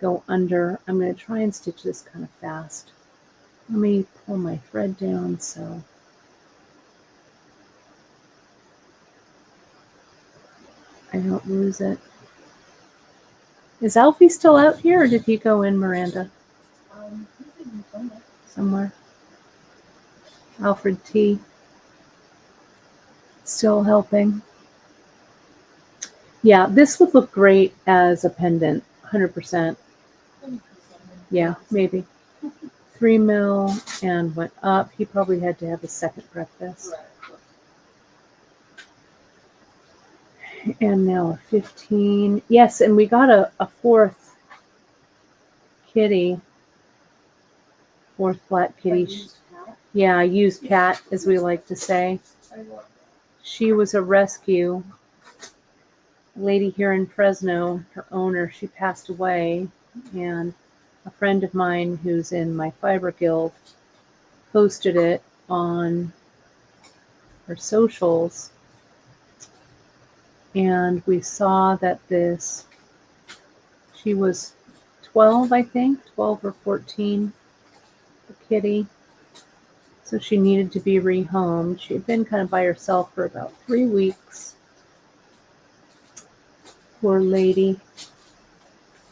go under. I'm going to try and stitch this kind of fast. Let me pull my thread down so I don't lose it. Is Alfie still out here, or did he go in, Miranda? Somewhere. Alfred T. Still helping. Yeah, this would look great as a pendant, 100%. Yeah, maybe. 3mm and went up. He probably had to have a second breakfast. And now a 15. Yes, and we got a 4th kitty. 4th black kitty. Yeah, used cat, as we like to say. She was a rescue. Lady here in Fresno, her owner, she passed away. And a friend of mine who's in my fiber guild posted it on her socials, and we saw that she was 12, I think, 12 or 14, the kitty. So she needed to be rehomed. She had been kind of by herself for about 3 weeks. Poor lady.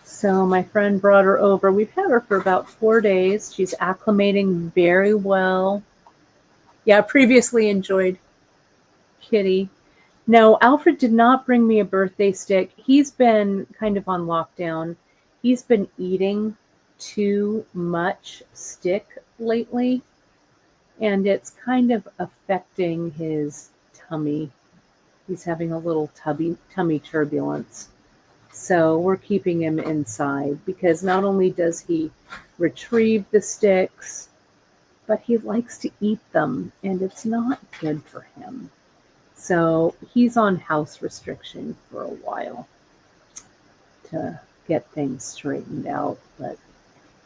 So my friend brought her over. We've had her for about 4 days. She's acclimating very well. Yeah, previously enjoyed Kitty. No, Alfred did not bring me a birthday stick. He's been kind of on lockdown. He's been eating too much stick lately, and it's kind of affecting his tummy. He's having a little tummy turbulence. So we're keeping him inside because not only does he retrieve the sticks, but he likes to eat them, and it's not good for him. So he's on house restriction for a while to get things straightened out. But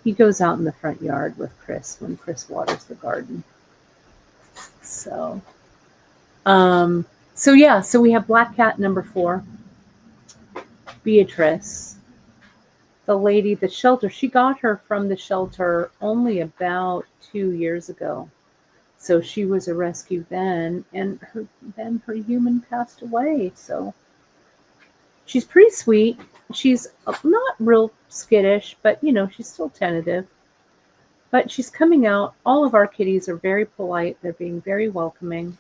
he goes out in the front yard with Chris when Chris waters the garden. So we have Black Cat number 4, Beatrice, the lady, the shelter. She got her from the shelter only about 2 years ago. So she was a rescue then, and then her human passed away. So she's pretty sweet. She's not real skittish, but she's still tentative. But she's coming out. All of our kitties are very polite. They're being very welcoming.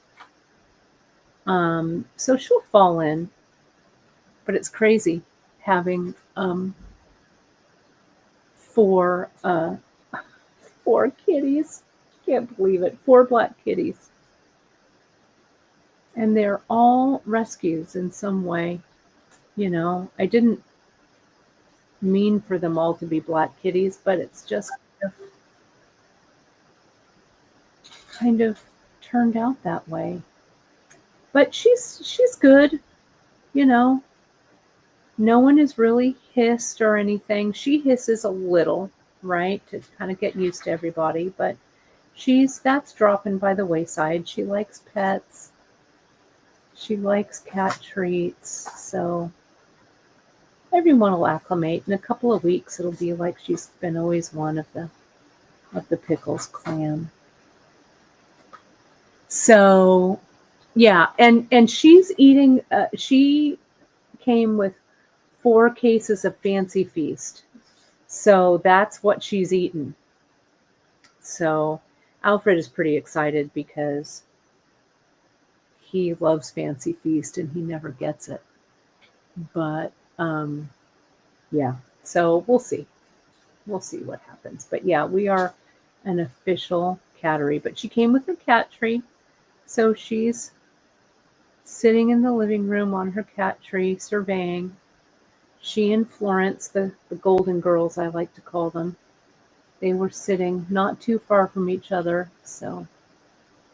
So she'll fall in. But it's crazy having 4 kitties. Can't believe it. 4 black kitties. And they're all rescues in some way. I didn't mean for them all to be black kitties, but it's just kind of turned out that way. But she's good. No one has really hissed or anything. She hisses a little, right, to kind of get used to everybody, but that's dropping by the wayside. She likes pets. She likes cat treats. So everyone will acclimate. In a couple of weeks, it'll be like she's been always one of the Pickles clan. So yeah, and she's eating. She came with 4 cases of Fancy Feast. So that's what she's eaten. So Alfred is pretty excited because he loves Fancy Feast and he never gets it. But yeah, so we'll see. We'll see what happens. But yeah, we are an official cattery. But she came with her cat tree. So she's sitting in the living room on her cat tree, surveying. She and Florence, the golden girls, I like to call them, they were sitting not too far from each other. So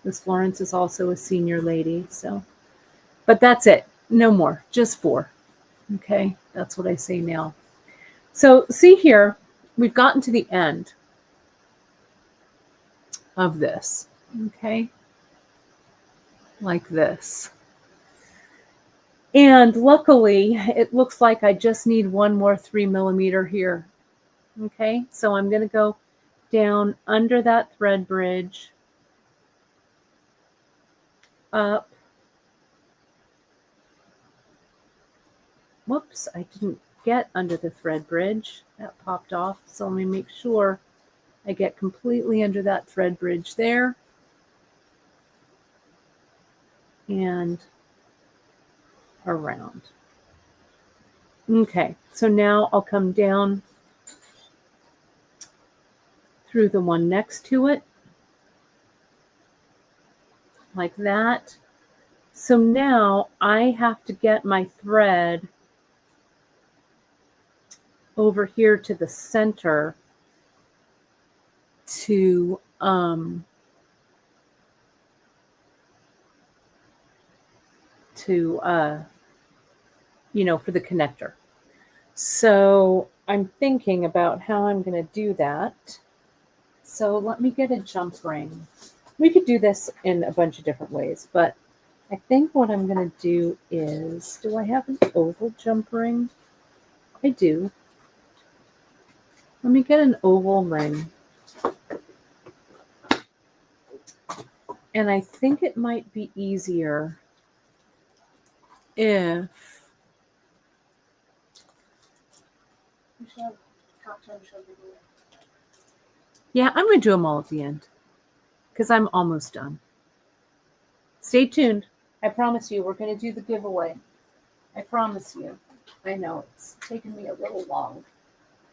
Miss Florence is also a senior lady. So, but that's it. No more. Just 4. Okay, that's what I say now. So see here, we've gotten to the end of this. Okay, like this. And luckily, it looks like I just need one more 3mm here. Okay, so I'm going to go down under that thread bridge, up. Whoops, I didn't get under the thread bridge. That popped off. So let me make sure I get completely under that thread bridge there. And around. Okay, so now I'll come down through the one next to it, like that. So now I have to get my thread over here to the center to for the connector. So I'm thinking about how I'm going to do that. So let me get a jump ring. We could do this in a bunch of different ways, but I think what I'm going to do is, do I have an oval jump ring? I do. Let me get an oval ring. And I think it might be easier if... Yeah, I'm going to do them all at the end because I'm almost done. Stay tuned. I promise you, we're going to do the giveaway. I promise you. I know it's taken me a little long,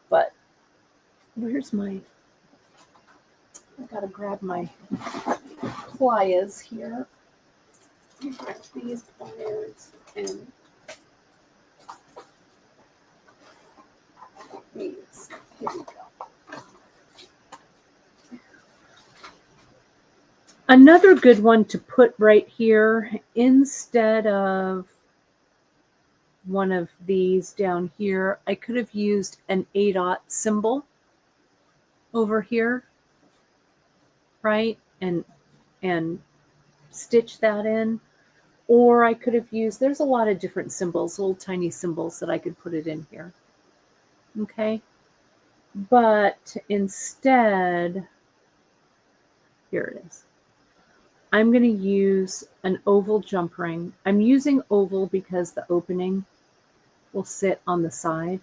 but where's my... I got to grab my pliers here. These pliers and these. Here we go. Another good one to put right here instead of one of these down here, I could have used an A-dot symbol over here, right? And stitch that in. Or I could have used, there's a lot of different symbols, little tiny symbols that I could put it in here. Okay. But instead, here it is. I'm going to use an oval jump ring. I'm using oval because the opening will sit on the side.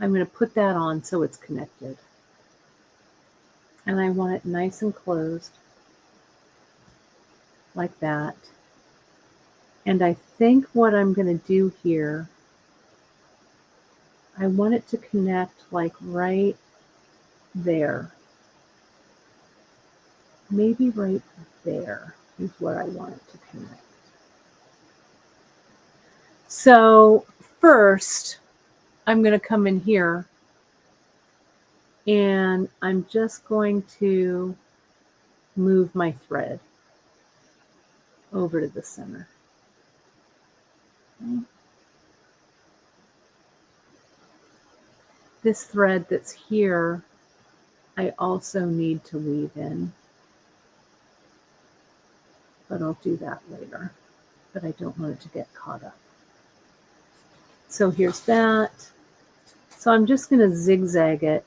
I'm going to put that on so it's connected. And I want it nice and closed. Like that. And I think what I'm going to do here, I want it to connect like right there. Maybe right there is where I want it to connect. So first, I'm going to come in here and I'm just going to move my thread over to the center. Okay. This thread that's here, I also need to weave in. But I'll do that later. But I don't want it to get caught up. So here's that. So I'm just going to zigzag it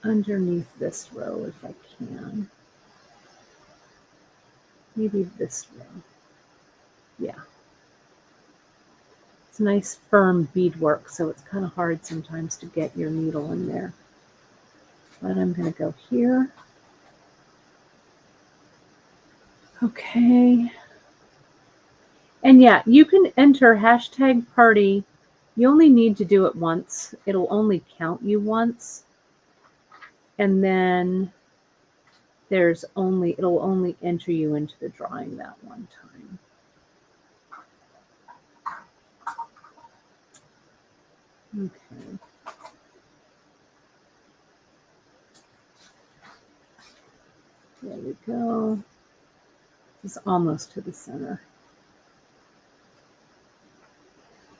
underneath this row if I can. Maybe this row. Yeah. It's nice firm beadwork, so it's kind of hard sometimes to get your needle in there. But I'm going to go here. Okay. And yeah, you can enter hashtag party. You only need to do it once. It'll only count you once. And then it'll only enter you into the drawing that one time. Okay. There we go. It's almost to the center.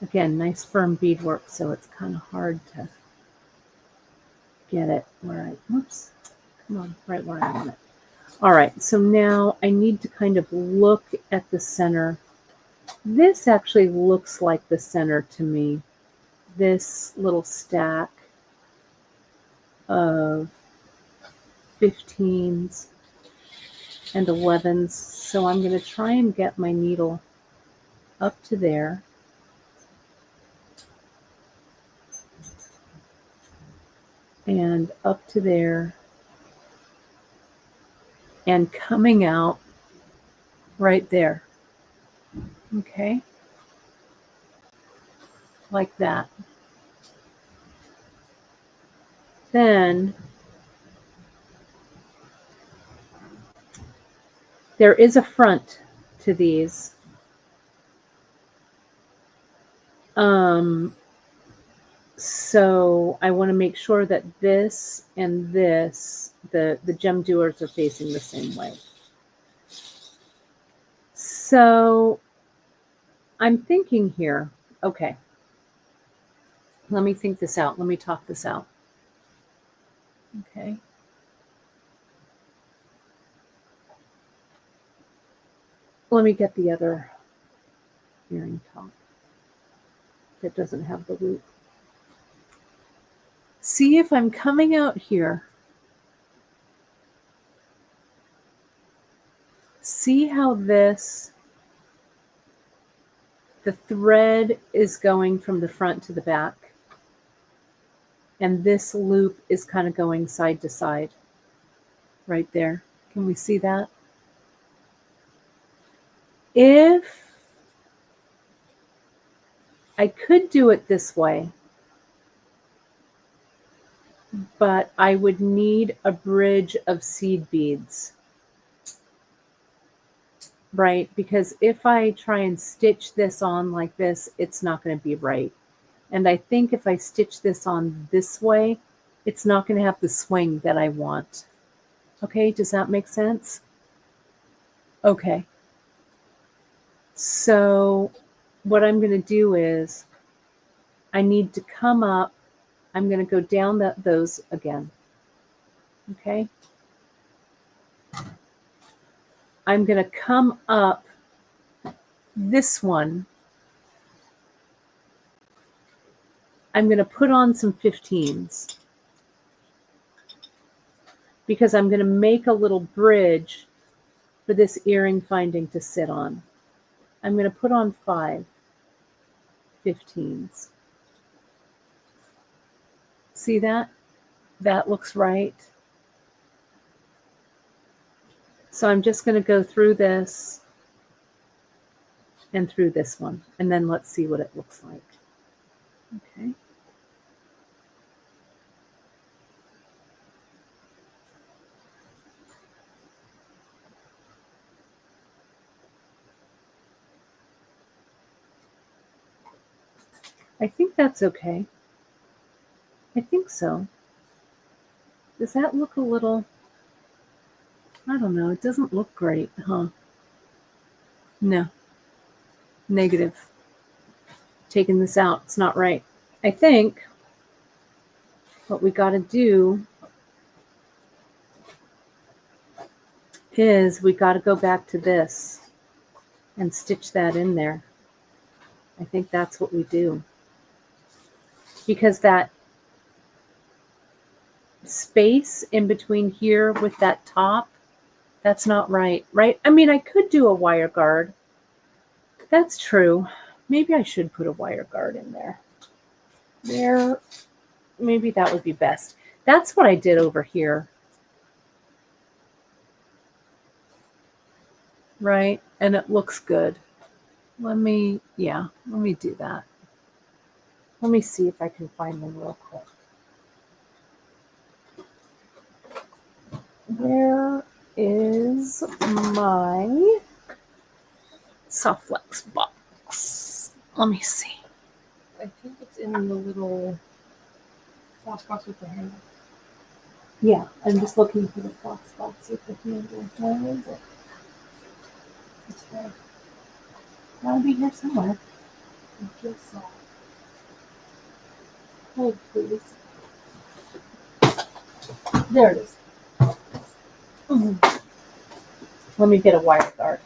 Again, nice firm beadwork, so it's kind of hard to get it where right where I want it. All right, so now I need to kind of look at the center. This actually looks like the center to me. This little stack of 15s and 11s. So I'm going to try and get my needle up to there. And up to there. And coming out right there. Okay. Like that. Then there is a front to these. So I want to make sure that this and this, the GemDuos are facing the same way. So I'm thinking here, okay, let me think this out. Let me talk this out. Okay. Let me get the other earring top that doesn't have the loop. See if I'm coming out here. See how this, the thread is going from the front to the back. And this loop is kind of going side to side right there. Can we see that? If I could do it this way, but I would need a bridge of seed beads, right? Because if I try and stitch this on like this, it's not going to be right. And I think if I stitch this on this way, it's not going to have the swing that I want. Okay, does that make sense? Okay. So what I'm going to do is I need to come up. I'm going to go down those again. Okay. I'm going to come up this one. I'm going to put on some 15s because I'm going to make a little bridge for this earring finding to sit on. I'm going to put on 5 15s. See that? That looks right. So I'm just going to go through this and through this one, and then let's see what it looks like. Okay. I think that's okay. I think so. Does that look a little, I don't know, it doesn't look great, huh? No. Negative. Taking this out, it's not right. I think what we got to do is we got to go back to this and stitch that in there. I think that's what we do. Because that space in between here with that top, that's not right, right? I mean, I could do a wire guard. That's true. Maybe I should put a wire guard in there. There, maybe that would be best. That's what I did over here. Right? And it looks good. Let me do that. Let me see if I can find them real quick. Where is my soft flex box? Let me see. I think it's in the little floss box with the handle. Yeah, I'm just looking for the floss box with the handle. Where is it? It's there. It'll be here somewhere. I just saw it. Hold, please. There it is. Let me get a wire guard.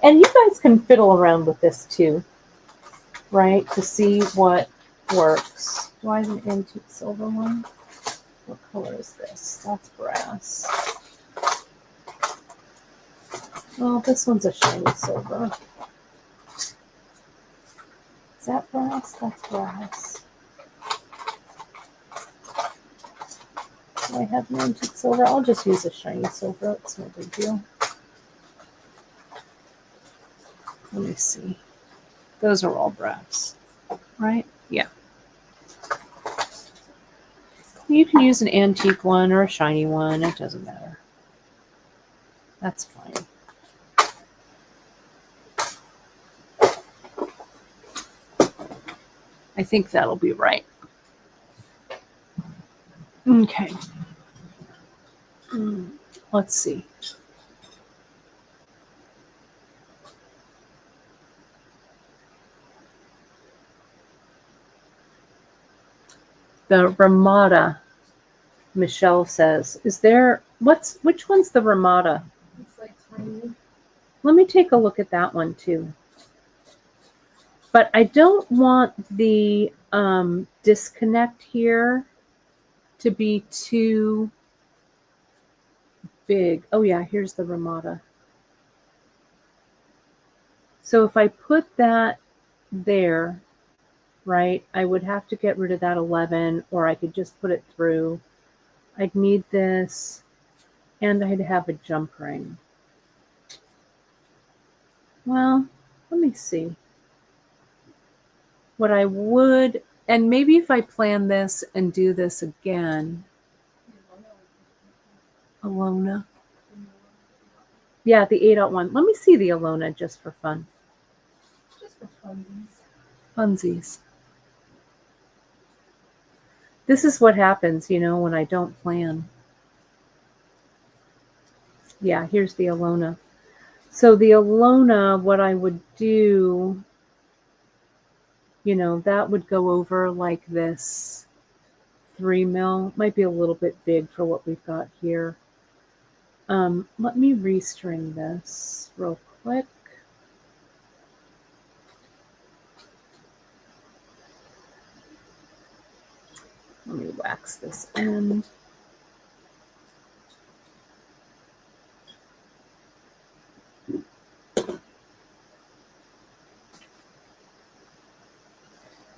And you guys can fiddle around with this too, right? To see what works. Do I have an antique silver one? What color is this? That's brass. Well, this one's a shiny silver. Is that brass? That's brass. Do I have an antique silver? I'll just use a shiny silver. It's no big deal. Let me see. Those are all brass, right? Yeah. You can use an antique one or a shiny one. It doesn't matter. That's fine. I think that'll be right. Okay. Let's see. The Ramada, Michelle says. Is there, which one's the Ramada? It's like tiny. Let me take a look at that one too. But I don't want the disconnect here to be too big. Oh yeah, here's the Ramada. So if I put that there, right, I would have to get rid of that 11, or I could just put it through. I'd need this, and I'd have a jump ring. Well, let me see. What I would, and maybe if I plan this and do this again, Alona. Yeah, the 801. Let me see the Alona just for fun. Just for funsies. Funsies. This is what happens, you know, when I don't plan. Yeah, here's the Alona. So the Alona, what I would do, you know, that would go over like this 3 mil. Might be a little bit big for what we've got here. Let me restring this real quick. Let me wax this end.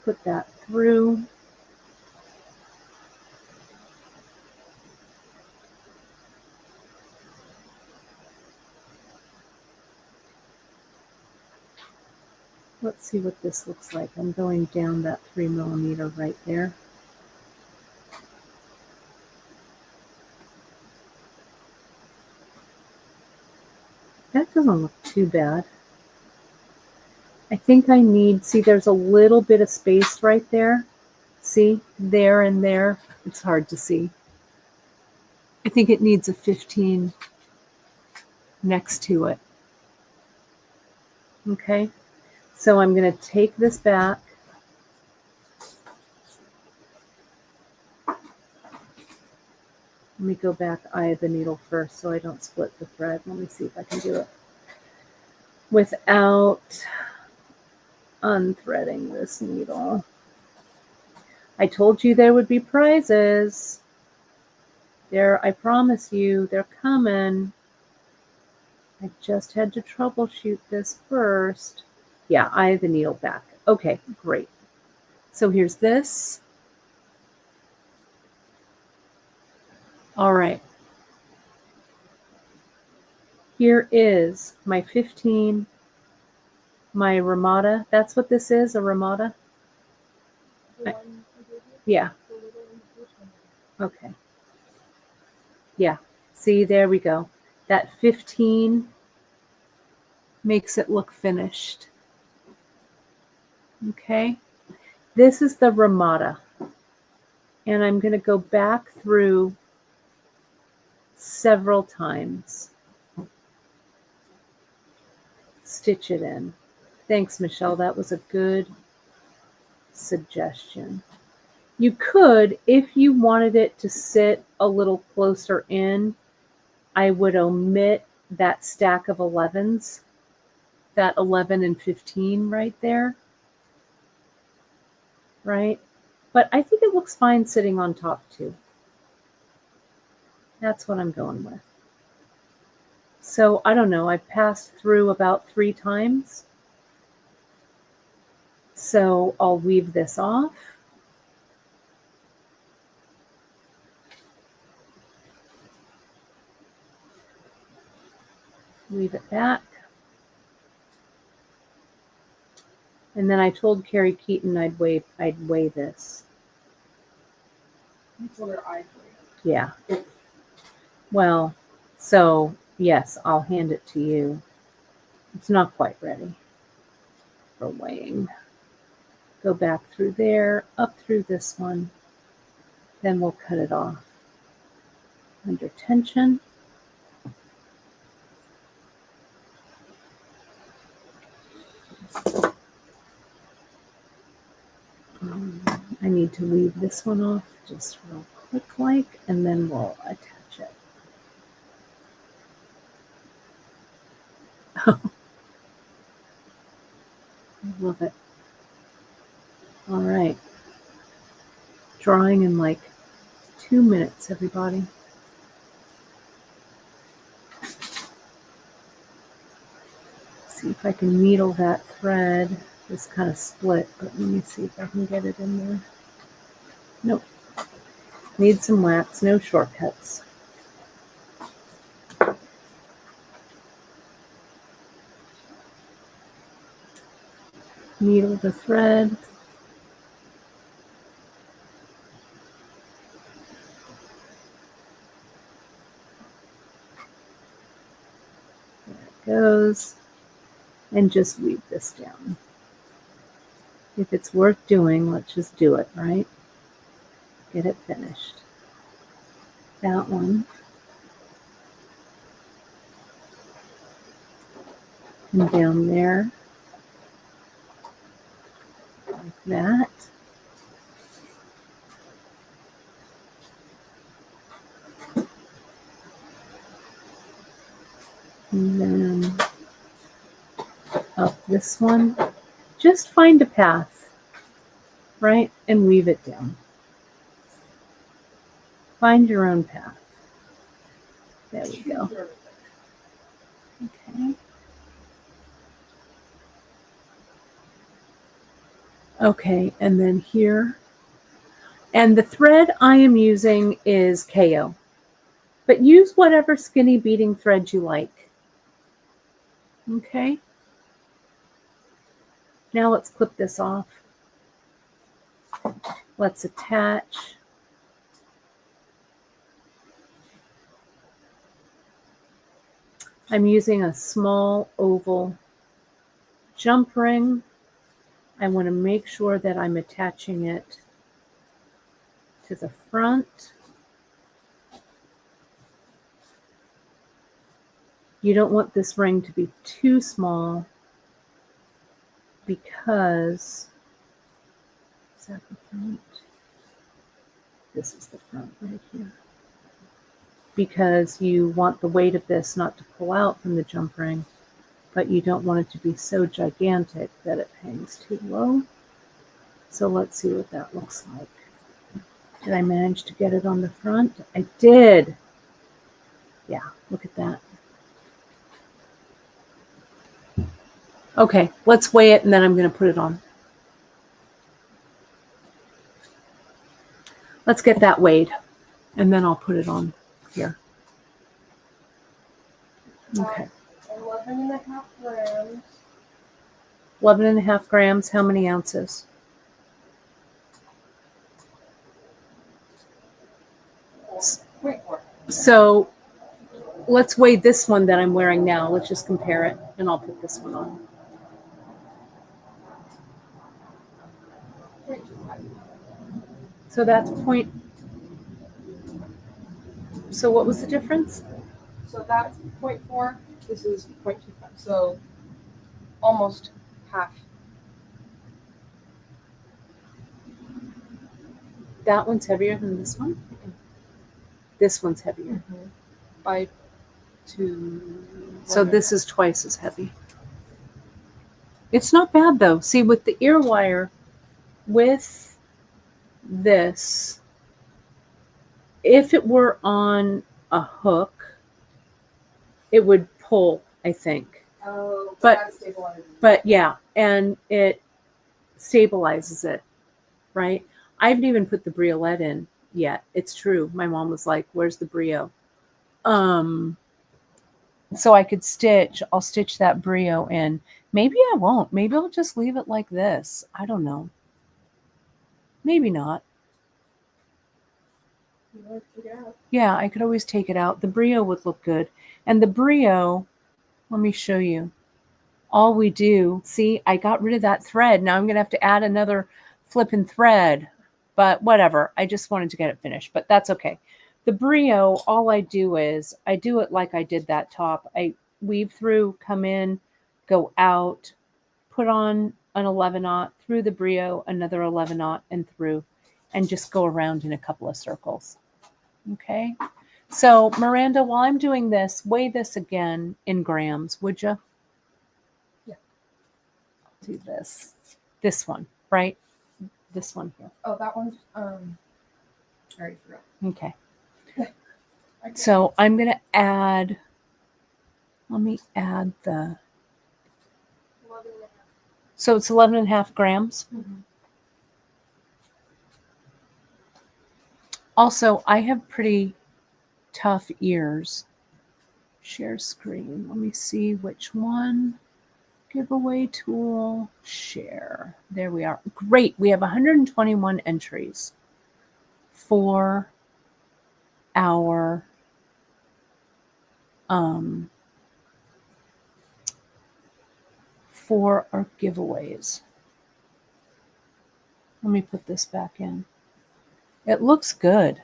Put that through. Let's see what this looks like. I'm going down that 3 millimeter right there. That doesn't look too bad. I think I need, see, there's a little bit of space right there. See, there and there. It's hard to see. I think it needs a 15 next to it. Okay, so I'm going to take this back. Let me go back eye of the needle first so I don't split the thread. Let me see if I can do it without unthreading this needle. I told you there would be prizes. There, I promise you, they're coming. I just had to troubleshoot this first. Yeah, eye of the needle back. Okay, great. So here's this. All right. Here is my 15, my Ramada. That's what this is, a Ramada? Yeah. Okay. Yeah. See, there we go. That 15 makes it look finished. Okay. This is the Ramada. And I'm going to go back through several times. Stitch it in. Thanks, Michelle. That was a good suggestion. You could, if you wanted it to sit a little closer in, I would omit that stack of 11s, that 11 and 15 right there, right? But I think it looks fine sitting on top too. That's what I'm going with. So I don't know, I've passed through about 3 times. So I'll weave this off. Weave it back. And then I told Carrie Keaton I'd weigh this. You told her ivory. Yeah. Well, so yes, I'll hand it to you. It's not quite ready for weighing. Go back through there, up through this one. Then we'll cut it off. Under tension. I need need to leave this one off just real quick like, and then we'll attach it. I love it. All right. Drawing in like 2 minutes, everybody. See if I can needle that thread. It's kind of split, but let me see if I can get it in there. Nope. Need some wax, no shortcuts. Needle the thread. There it goes. And just weave this down. If it's worth doing, let's just do it, right? Get it finished. That one. And down there. Like that. And then up this one. Just find a path, right? And weave it down. Find your own path. There we go. Okay. Okay, and then here. And the thread I am using is KO. But use whatever skinny beading thread you like. Okay. Now let's clip this off. Let's attach. I'm using a small oval jump ring. I want to make sure that I'm attaching it to the front. You don't want this ring to be too small because, is that the front? This is the front right here. Because you want the weight of this not to pull out from the jump ring, but you don't want it to be so gigantic that it hangs too low. So let's see what that looks like. Did I manage to get it on the front? I did. Yeah, look at that. Okay, let's weigh it and then I'm going to put it on. Let's get that weighed and then I'll put it on here. Okay. 11.5 grams. 11.5 grams. How many ounces? So let's weigh this one that I'm wearing now. Let's just compare it and I'll put this one on. So that's point. So what was the difference? So that's 0.4. This is 0.25. So almost half. That one's heavier than this one? This one's heavier. By 2. So this is twice as heavy. It's not bad though. See, with the ear wire, with this, if it were on a hook, it would pull, I think. Oh, but yeah, and it stabilizes it, right? I haven't even put the briolette in yet. It's true. My mom was like, "Where's the brio?" So I could stitch. I'll stitch that brio in. Maybe I won't. Maybe I'll just leave it like this. I don't know. Maybe not. Yeah, I could always take it out. The brio would look good. And the brio, let me show you. All we do, see, I got rid of that thread. Now I'm going to have to add another flipping thread. But whatever. I just wanted to get it finished. But that's okay. The brio, all I do is, I do it like I did that top. I weave through, come in, go out, put on an 11-aught, through the brio, another 11-aught, and through. and just go around in a couple of circles. Okay. So Miranda, while I'm doing this, weigh this again in grams, would you? Yeah. Do this. This one, right? This one here. Oh, that one's I already forgot. Okay. So I'm going to add, let me add the, 11 and a half. so it's 11 and a half grams. Mm-hmm. Also, I have pretty tough ears. Share screen. Let me see which one. Giveaway tool. Share. There we are. Great. We have 121 entries for our giveaways. Let me put this back in. It looks good,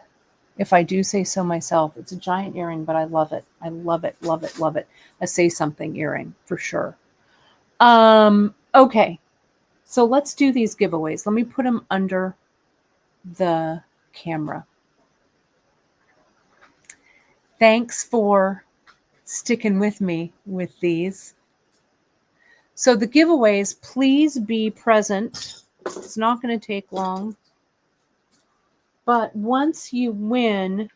if I do say so myself. It's a giant earring, but I love it. I love it, love it, love it. A say something earring for sure. Okay, so let's do these giveaways. Let me put them under the camera. Thanks for sticking with me with these. So the giveaways, please be present. It's not going to take long. But once you win,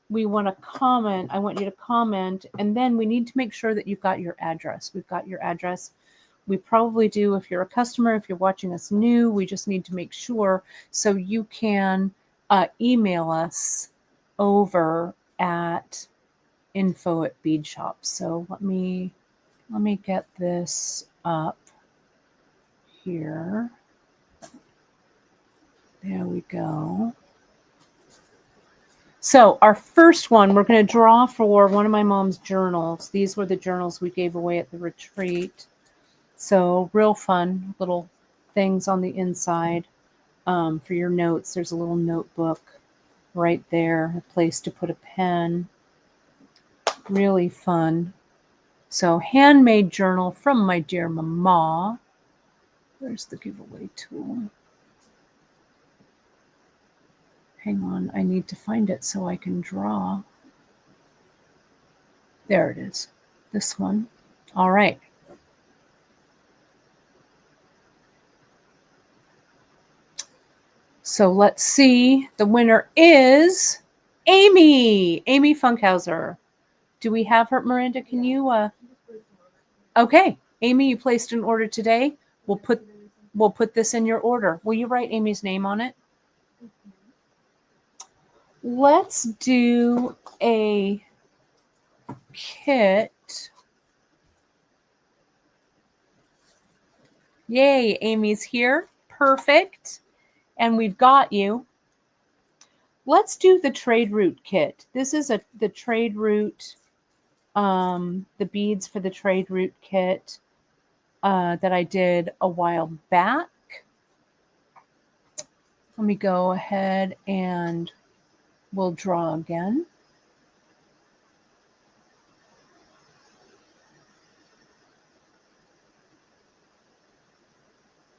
we want to comment. I want you to comment. And then we need to make sure that you've got your address. We've got your address. We probably do if you're a customer, if you're watching us new. We just need to make sure. So you can email us over at info@Beadshop. So let me get this up here. There we go. So our first one, we're going to draw for one of my mom's journals. These were the journals we gave away at the retreat. So real fun little things on the inside for your notes. There's a little notebook right there, a place to put a pen. Really fun. So handmade journal from my dear mama. Where's the giveaway tool? Hang on, I need to find it so I can draw. There it is, this one. All right. So let's see. The winner is Amy Funkhauser. Do we have her, Miranda? Can you? Okay, Amy, you placed an order today. We'll put this in your order. Will you write Amy's name on it? Let's do a kit. Yay, Amy's here. Perfect. And we've got you. Let's do the trade route kit. This is the trade route, the beads for the trade route kit that I did a while back. Let me go ahead and we'll draw again.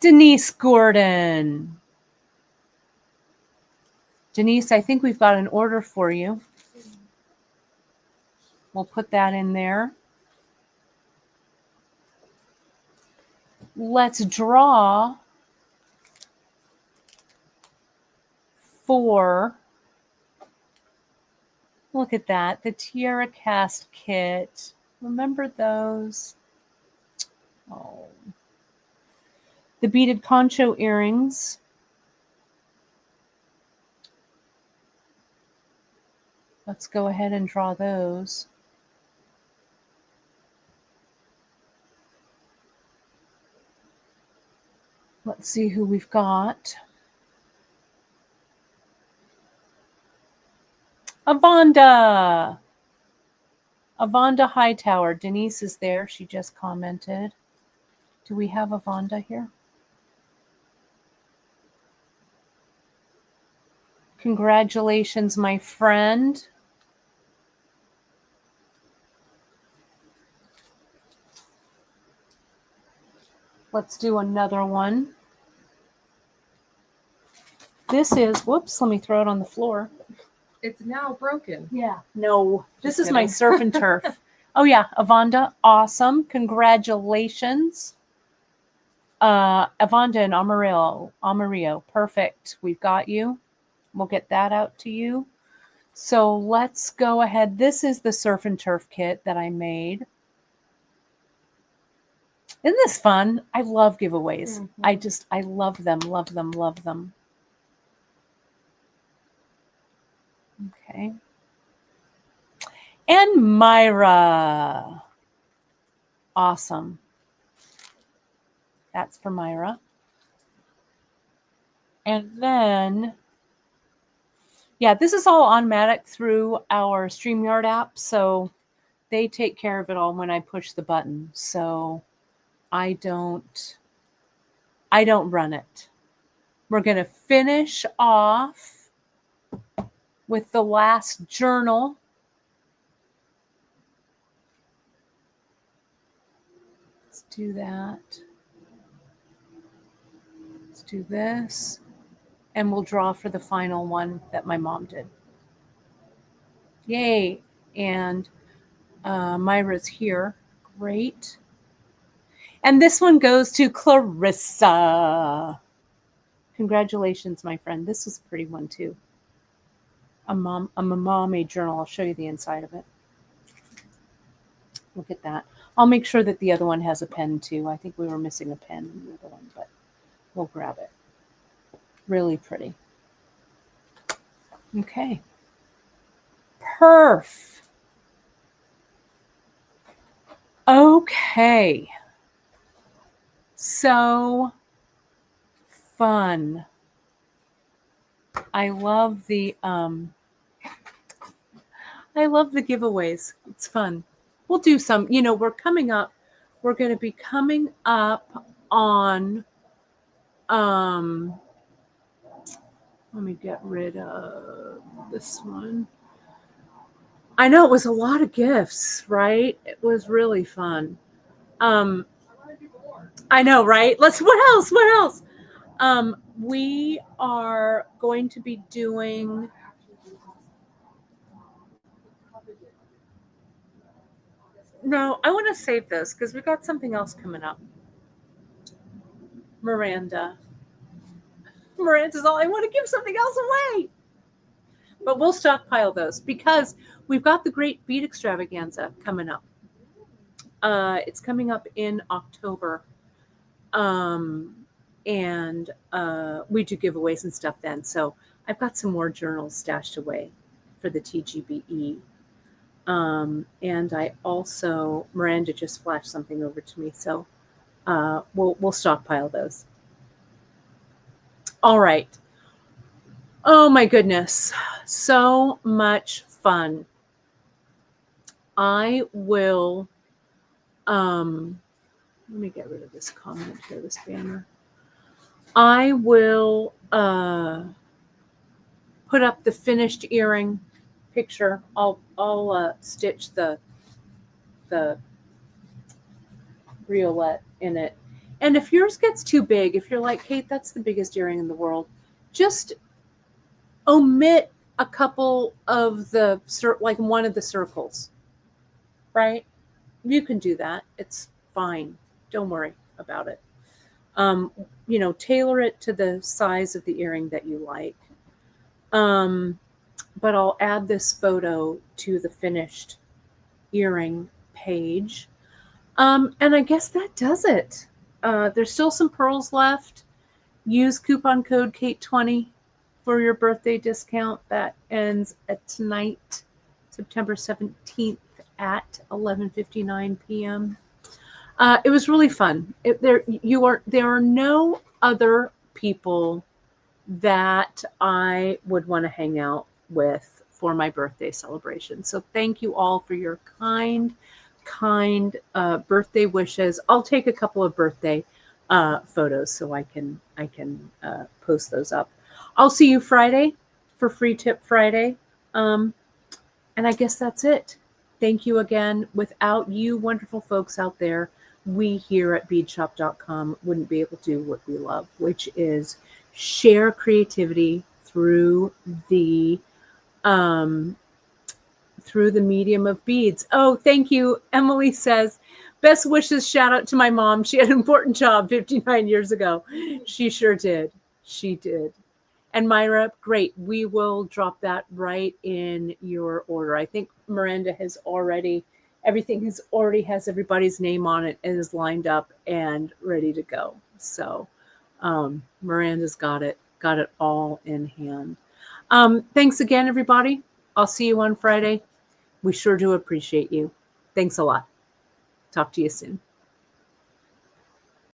Denise Gordon. Denise, I think we've got an order for you. We'll put that in there. Let's draw for, look at that, the Tiara Cast kit. Remember those? Oh. The beaded concho earrings. Let's go ahead and draw those. Let's see who we've got. Avonda Hightower. Denise is there. She just commented. Do we have Avonda here? Congratulations, my friend. Let's do another one. This is, whoops, let me throw it on the floor. It's now broken. Yeah. No, this Just is my kidding. surf and turf. Oh yeah, Avonda, awesome. Congratulations. Avonda and Amarillo, perfect. We've got you. We'll get that out to you. So let's go ahead. This is the surf and turf kit that I made. Isn't this fun? I love giveaways. I love them, love them, love them. Okay. And Myra. Awesome. That's for Myra. And then, yeah, this is all automatic through our StreamYard app. So they take care of it all when I push the button. So I don't run it. We're going to finish off with the last journal. Let's do that. Let's do this. And we'll draw for the final one that my mom did. Yay. And Myra's here. Great. And this one goes to Clarissa. Congratulations, my friend. This was a pretty one, too. A mom-made journal. I'll show you the inside of it. Look at that. I'll make sure that the other one has a pen, too. I think we were missing a pen in the other one, but we'll grab it. Really pretty. Okay. Perf. Okay. So fun. I love the giveaways. It's fun. We'll do some, we're going to be coming up on let me get rid of this one. I know it was a lot of gifts, right? It was really fun. I know, right? What else? We are going to be doing No, I want to save this because we got something else coming up. Miranda's all, I want to give something else away. But we'll stockpile those because we've got the Great Bead Extravaganza coming up. It's coming up in October. And we do giveaways and stuff then. So I've got some more journals stashed away for the TGBE. And I also, Miranda just flashed something over to me. So we'll stockpile those. All right. Oh my goodness. So much fun. I will, let me get rid of this comment here, this banner. I will put up the finished earring picture. I'll stitch the briolette in it. And if yours gets too big, if you're like, Kate, that's the biggest earring in the world, just omit a couple of the, like one of the circles, right? You can do that. It's fine. Don't worry about it. Tailor it to the size of the earring that you like. But I'll add this photo to the finished earring page. And I guess that does it. There's still some pearls left. Use coupon code Kate20 for your birthday discount. That ends at tonight, September 17th at 11:59 p.m. It was really fun. There are no other people that I would want to hang out with for my birthday celebration. So thank you all for your kind birthday wishes. I'll take a couple of birthday photos so I can post those up. I'll see you Friday for Free Tip Friday. And I guess that's it. Thank you again. Without you wonderful folks out there, we here at beadshop.com wouldn't be able to do what we love, which is share creativity through the medium of beads. Oh, thank you. Emily says, best wishes, shout out to my mom. She had an important job 59 years ago. She sure did. She did. And Myra, great. We will drop that right in your order. I think Miranda has already, everything has already has everybody's name on it and is lined up and ready to go. So Miranda's got it all in hand. Thanks again, everybody. I'll see you on Friday. We sure do appreciate you. Thanks a lot. Talk to you soon.